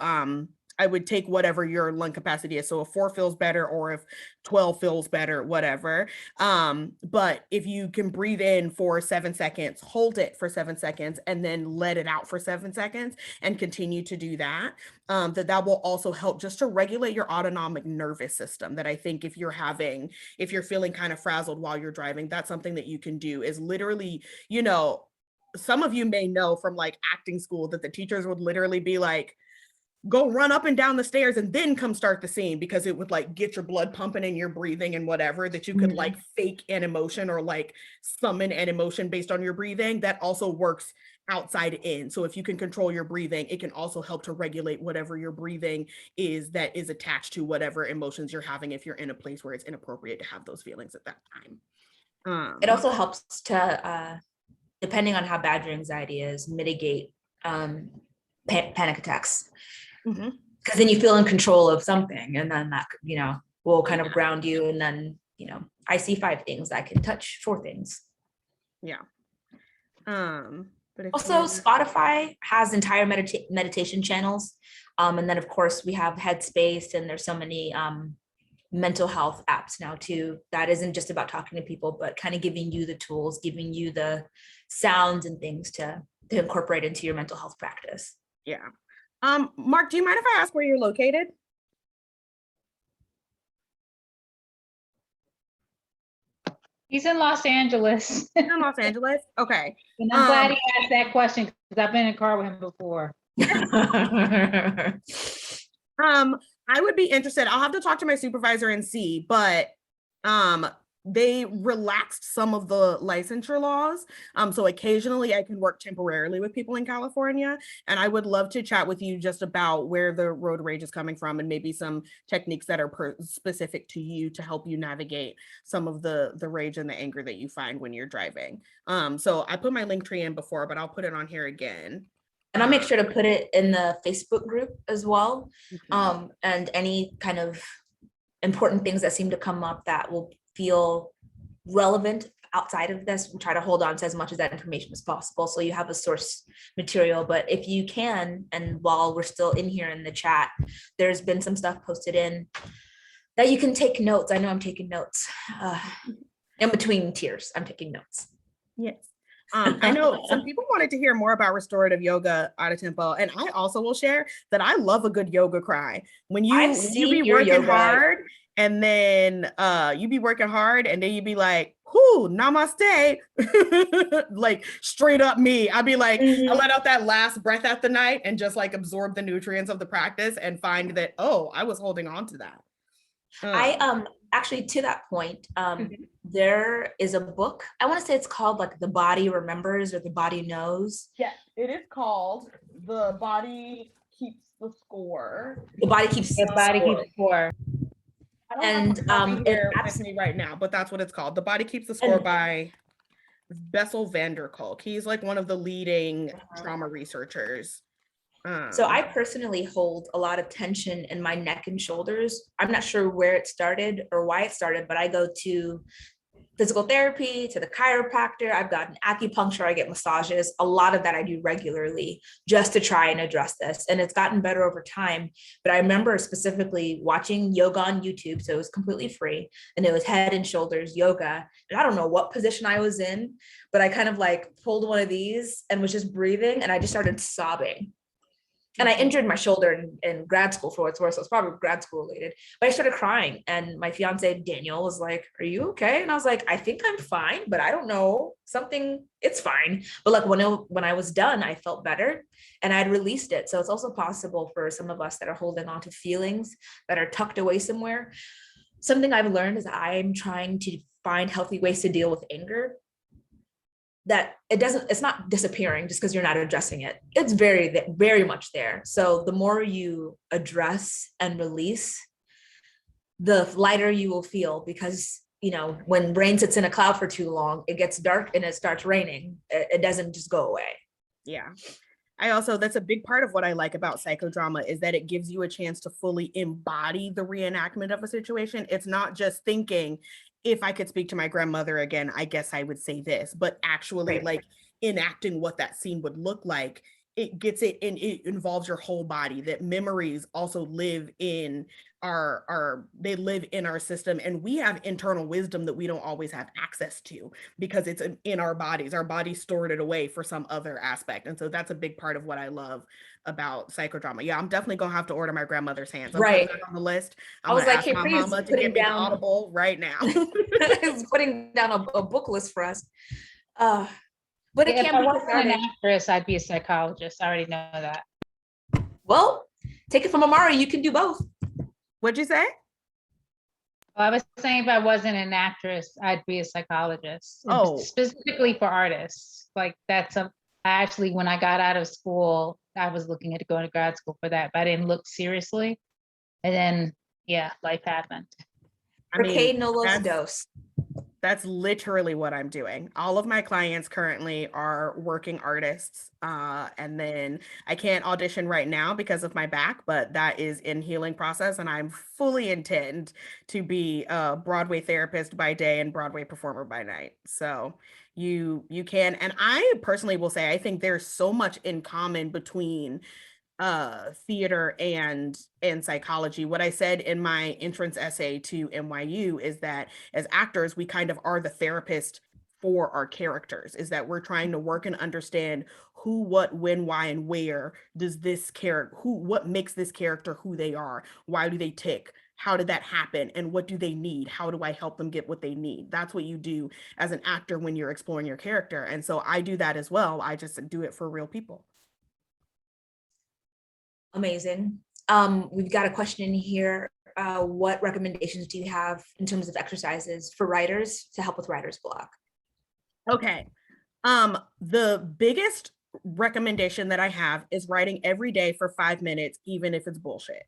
Speaker 2: I would take whatever your lung capacity is. So if 4 feels better, or if 12 feels better, whatever. But if you can breathe in for 7 seconds, hold it for 7 seconds, and then let it out for 7 seconds, and continue to do that, that will also help just to regulate your autonomic nervous system. That I think if you're feeling kind of frazzled while you're driving, that's something that you can do, is literally, you know, some of you may know from like acting school that the teachers would literally be like, go run up and down the stairs and then come start the scene, because it would like get your blood pumping and your breathing and whatever, that you could like fake an emotion or like summon an emotion based on your breathing. That also works outside in. So if you can control your breathing, it can also help to regulate whatever your breathing is that is attached to whatever emotions you're having, if you're in a place where it's inappropriate to have those feelings at that time.
Speaker 1: It also helps to, depending on how bad your anxiety is, mitigate panic attacks. Because then you feel in control of something, and then that, you know, will kind of ground you. And then, you know, I see 5 things, I can touch 4 things.
Speaker 2: Yeah. But
Speaker 1: also, Spotify has entire meditation channels. And then of course we have Headspace, and there's so many mental health apps now too. That isn't just about talking to people, but kind of giving you the tools, giving you the sounds and things to incorporate into your mental health practice.
Speaker 2: Yeah. Mark, do you mind if I ask where you're located?
Speaker 4: He's in Los Angeles.
Speaker 2: In Los Angeles? Okay.
Speaker 4: And I'm glad he asked that question because I've been in a car with him before.
Speaker 2: I would be interested. I'll have to talk to my supervisor and see, but they relaxed some of the licensure laws. So occasionally I can work temporarily with people in California, and I would love to chat with you just about where the road rage is coming from and maybe some techniques that are specific to you to help you navigate some of the rage and the anger that you find when you're driving. So I put my link tree in before, but I'll put it on here again.
Speaker 1: And I'll make sure to put it in the Facebook group as well.
Speaker 2: Mm-hmm.
Speaker 1: And any kind of important things that seem to come up that will feel relevant outside of this, we'll try to hold on to as much of that information as possible so you have a source material. But if you can, and while we're still in here in the chat, there's been some stuff posted in that you can take notes. I know I'm taking notes. In between tears, I'm taking notes.
Speaker 2: Yes. I know some people wanted to hear more about restorative yoga, Adetinpo, and I also will share that I love a good yoga cry. When you be working hard, and then you be working hard, and then you be like, "Whoo, namaste," like straight up me. I'd be like, I let out that last breath at the night and just like absorb the nutrients of the practice and find that, oh, I was holding on to that.
Speaker 1: I actually, to that point, there is a book, I want to say it's called like The Body Remembers or The Body Knows.
Speaker 2: Yeah, it is called The Body Keeps the Score.
Speaker 1: The Body Keeps
Speaker 4: The Body Keeps the Score.
Speaker 1: And
Speaker 2: it with me right now, but that's what it's called. The Body Keeps the Score by Bessel van der Kolk. He's like one of the leading trauma researchers.
Speaker 1: So I personally hold a lot of tension in my neck and shoulders. I'm not sure where it started or why it started, but I go to physical therapy, to the chiropractor. I've gotten acupuncture, I get massages. A lot of that I do regularly just to try and address this. And it's gotten better over time. But I remember specifically watching yoga on YouTube. So it was completely free. And it was head and shoulders yoga. And I don't know what position I was in, but I kind of like pulled one of these and was just breathing. And I just started sobbing. And I injured my shoulder in grad school for what it's worth. So it's probably grad school related, but I started crying. And my fiance, Daniel, was like, "Are you okay?" And I was like, "I think I'm fine, but I don't know, it's fine." But like when I was done, I felt better and I'd released it. So it's also possible for some of us that are holding on to feelings that are tucked away somewhere. Something I've learned is I'm trying to find healthy ways to deal with anger, that it's not disappearing just because you're not addressing it. It's very, very much there. So the more you address and release, the lighter you will feel, because, you know, when rain sits in a cloud for too long, it gets dark and it starts raining. It doesn't just go away.
Speaker 2: Yeah. That's a big part of what I like about psychodrama is that it gives you a chance to fully embody the reenactment of a situation. It's not just thinking, if I could speak to my grandmother again, I guess I would say this, but actually like enacting what that scene would look like. It gets it, and it involves your whole body. That memories also live in they live in our system, and we have internal wisdom that we don't always have access to because it's in our bodies. Our bodies stored it away for some other aspect, and so that's a big part of what I love about psychodrama. Yeah, I'm definitely gonna have to order my grandmother's hands. I'm putting that on the list. I was like, hey, my mama to get me the Audible right now.
Speaker 1: He's putting down a book list for us. But it
Speaker 4: if
Speaker 1: can't
Speaker 4: I
Speaker 1: be
Speaker 4: wasn't an actress, I'd be a psychologist. I already know that.
Speaker 1: Well, take it from Imari, you can do both.
Speaker 2: What'd you say?
Speaker 4: Well, I was saying if I wasn't an actress, I'd be a psychologist.
Speaker 2: Oh.
Speaker 4: Specifically for artists. Like I actually, when I got out of school, I was looking at going to grad school for that, but I didn't look seriously. And then, yeah, life happened.
Speaker 2: That's literally what I'm doing. All of my clients currently are working artists. And then I can't audition right now because of my back, but that is in healing process. And I'm fully intend to be a Broadway therapist by day and Broadway performer by night. So you can, and I personally will say, I think there's so much in common between theater and psychology. What I said in my entrance essay to NYU is that as actors, we kind of are the therapist for our characters, is that we're trying to work and understand who, what, when, why, and where does this character, what makes this character who they are? Why do they tick? How did that happen? And what do they need? How do I help them get what they need? That's what you do as an actor when you're exploring your character. And so I do that as well. I just do it for real people.
Speaker 1: Amazing. We've got a question in here. What recommendations do you have in terms of exercises for writers to help with writer's block?
Speaker 2: Okay. The biggest recommendation that I have is writing every day for 5 minutes, even if it's bullshit.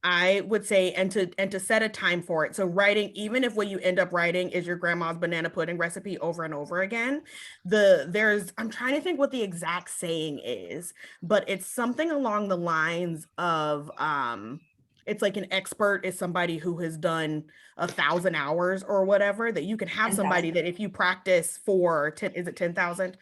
Speaker 2: I would say, and to set a time for it. So writing, even if what you end up writing is your grandma's banana pudding recipe over and over again, I'm trying to think what the exact saying is, but it's something along the lines of, it's like an expert is somebody who has done 1,000 hours or whatever, that you can have somebody that if you practice for 10, is it 10,000?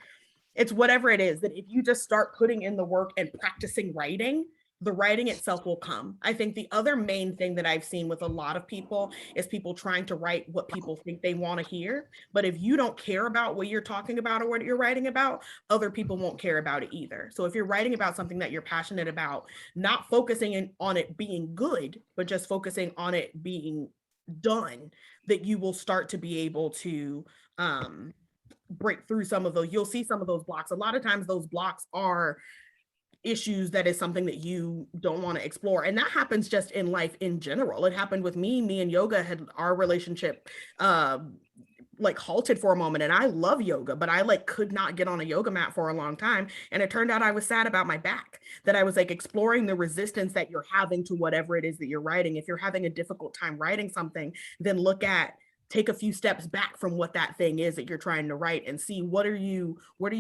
Speaker 2: It's whatever it is, that if you just start putting in the work and practicing writing, the writing itself will come. I think the other main thing that I've seen with a lot of people is people trying to write what people think they want to hear. But if you don't care about what you're talking about or what you're writing about, other people won't care about it either. So if you're writing about something that you're passionate about, not focusing on it being good, but just focusing on it being done, that you will start to be able to break through some of those. You'll see some of those blocks. A lot of times those blocks are issues that is something that you don't want to explore. And that happens just in life in general. It happened with me and yoga had our relationship like halted for a moment. And I love yoga, but I like could not get on a yoga mat for a long time. And it turned out I was sad about my back, that I was like exploring the resistance that you're having to whatever it is that you're writing. If you're having a difficult time writing something, then take a few steps back from what that thing is that you're trying to write and see what are you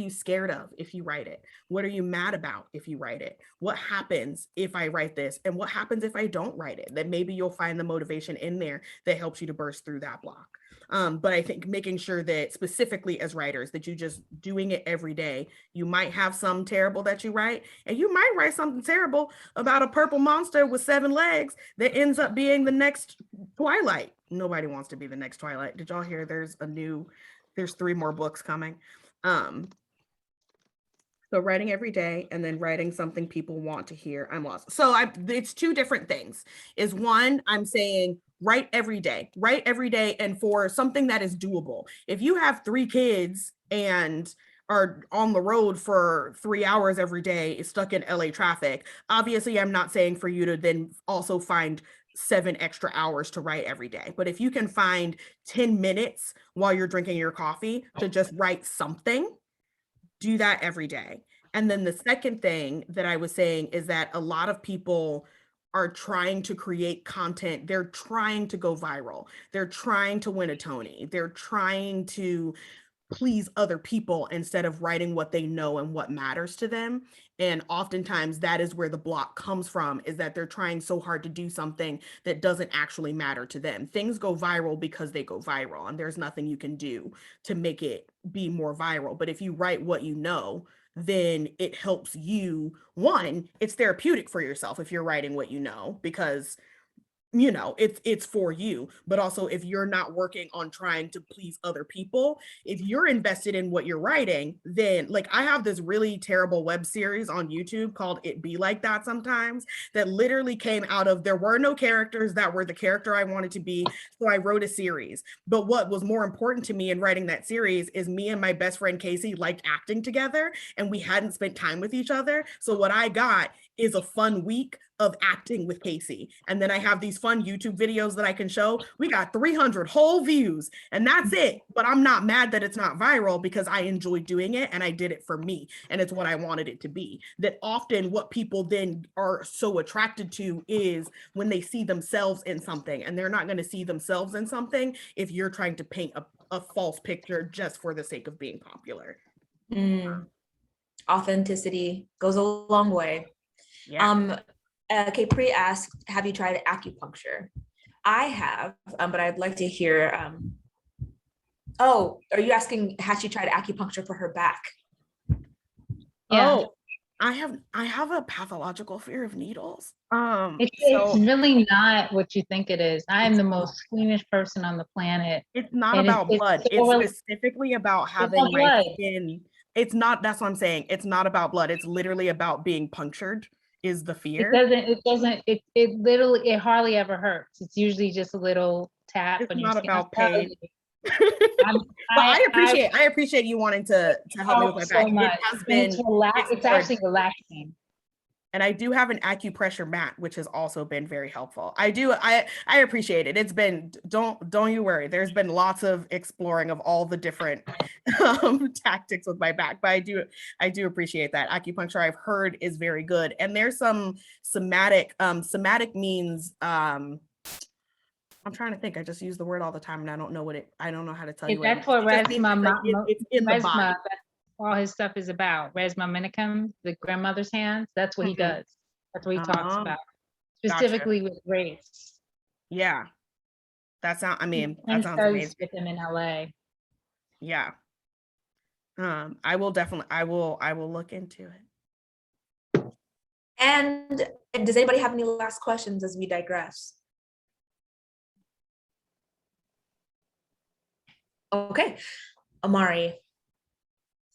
Speaker 2: scared of if you write it? What are you mad about if you write it? What happens if I write this? And what happens if I don't write it? That maybe you'll find the motivation in there that helps you to burst through that block. But I think making sure that specifically as writers, that you just doing it every day. You might have some terrible that you write, and you might write something terrible about a purple monster with 7 legs that ends up being the next Twilight. Nobody wants to be the next Twilight. Did y'all hear there's 3 more books coming? So writing every day and then writing something people want to hear. I'm lost. So it's 2 different things. Is one, I'm saying write every day and for something that is doable. If you have 3 kids and are on the road for 3 hours every day, stuck in LA traffic, obviously I'm not saying for you to then also find 7 extra hours to write every day. But if you can find 10 minutes while you're drinking your coffee to just write something, do that every day. And then the second thing that I was saying is that a lot of people are trying to create content. They're trying to go viral. They're trying to win a Tony. They're trying to please other people instead of writing what they know and what matters to them. And oftentimes that is where the block comes from, is that they're trying so hard to do something that doesn't actually matter to them. Things go viral because they go viral, and there's nothing you can do to make it be more viral. But if you write what you know, then it helps you. One, it's therapeutic for yourself if you're writing what you know, because it's for you. But also, if you're not working on trying to please other people, if you're invested in what you're writing, then like I have this really terrible web series on YouTube called It Be Like That Sometimes, that literally came out of, there were no characters that were the character I wanted to be, so I wrote a series. But what was more important to me in writing that series is me and my best friend Casey liked acting together, and we hadn't spent time with each other. So what I got is a fun week of acting with Casey. And then I have these fun YouTube videos that I can show. We got 300 whole views, and that's it. But I'm not mad that it's not viral, because I enjoy doing it and I did it for me. And it's what I wanted it to be. That often what people then are so attracted to is when they see themselves in something, and they're not going to see themselves in something if you're trying to paint a false picture just for the sake of being popular.
Speaker 1: Authenticity goes a long way.
Speaker 2: Yeah.
Speaker 1: Capri asked, have you tried acupuncture? I have, but I'd like to hear, are you asking, has she tried acupuncture for her back?
Speaker 4: Yeah.
Speaker 2: Oh, I have a pathological fear of needles.
Speaker 4: It's really not what you think it is. I am the most squeamish person on the planet.
Speaker 2: It's not
Speaker 4: And
Speaker 2: about blood.
Speaker 4: so
Speaker 2: It's specifically about having
Speaker 4: not
Speaker 2: my
Speaker 4: blood.
Speaker 2: skin. It's not, that's what I'm saying. It's not about blood. It's literally about being punctured is the fear.
Speaker 4: It literally, it hardly ever hurts. It's usually just a little tap
Speaker 2: It's
Speaker 4: on your
Speaker 2: not
Speaker 4: skin.
Speaker 2: about pain. But I appreciate you wanting to help me with my back.
Speaker 4: So much.
Speaker 2: It has been,
Speaker 4: it's actually relaxing.
Speaker 2: and I do have an acupressure mat, which has also been very helpful. I appreciate it. It's been, don't you worry. There's been lots of exploring of all the different tactics with my back, but I do appreciate that. Acupuncture, I've heard, is very good. And there's some somatic means, I'm trying to think. I just use the word all the time and I don't know how to tell you.
Speaker 4: That's what Resma,
Speaker 2: it's in the body.
Speaker 4: All his stuff is about. Resma Minikam, the grandmother's hands. That's what he does. That's what he talks about. Specifically with race.
Speaker 2: Yeah. That sounds amazing.
Speaker 4: With him in LA.
Speaker 2: Yeah. I will look into it.
Speaker 1: And does anybody have any last questions as we digress? Okay, Imari,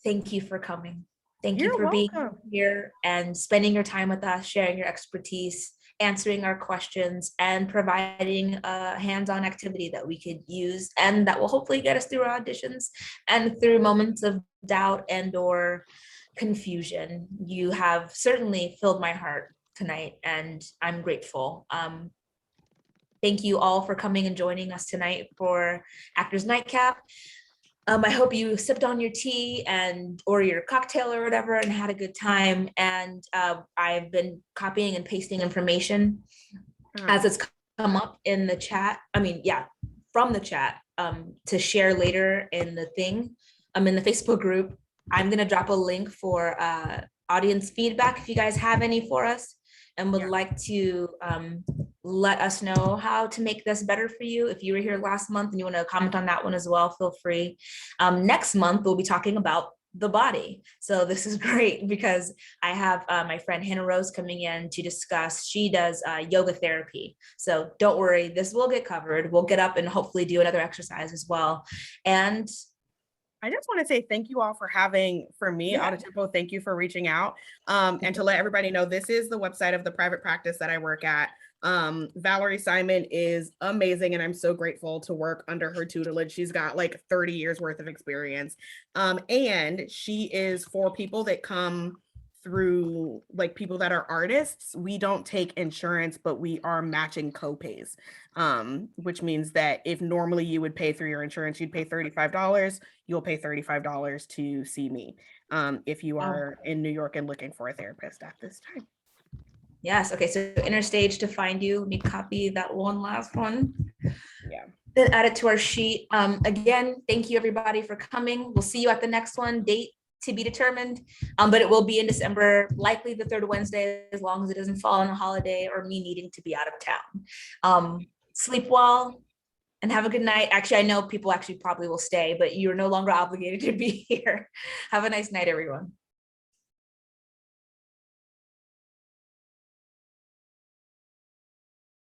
Speaker 1: thank you for coming. Thank you for being here and spending your time with us, sharing your expertise, answering our questions, and providing a hands-on activity that we could use and that will hopefully get us through our auditions and through moments of doubt and or confusion. You have certainly filled my heart tonight and I'm grateful. Thank you all for coming and joining us tonight for Actors Nightcap. I hope you sipped on your tea or your cocktail or whatever and had a good time. And I've been copying and pasting information as it's come up in the chat. From the chat to share later in the thing. I'm in the Facebook group. I'm gonna drop a link for audience feedback if you guys have any for us and would like to let us know how to make this better for you. If you were here last month and you want to comment on that one as well, feel free. Next month, we'll be talking about the body. So this is great because I have my friend Hannah Rose coming in to discuss, she does yoga therapy. So don't worry, this will get covered. We'll get up and hopefully do another exercise as well. And
Speaker 2: I just want to say thank you all for having, for me, Adetinpo, thank you for reaching out. And to let everybody know, this is the website of the private practice that I work at. Valerie Simon is amazing and I'm so grateful to work under her tutelage. She's got like 30 years worth of experience. And she is for people that come through, like people that are artists. We don't take insurance, but we are matching co-pays, which means that if normally you would pay through your insurance, you'd pay $35, you'll pay $35 to see me if you are in New York and looking for a therapist at this time.
Speaker 1: Yes, okay, so Interstage to find you. Let me copy that one last one.
Speaker 2: Yeah.
Speaker 1: Then add it to our sheet. Again, thank you everybody for coming. We'll see you at the next one, date to be determined, but it will be in December, likely the third Wednesday, as long as it doesn't fall on a holiday or me needing to be out of town. Sleep well and have a good night. Actually, I know people actually probably will stay, but you're no longer obligated to be here. Have a nice night, everyone.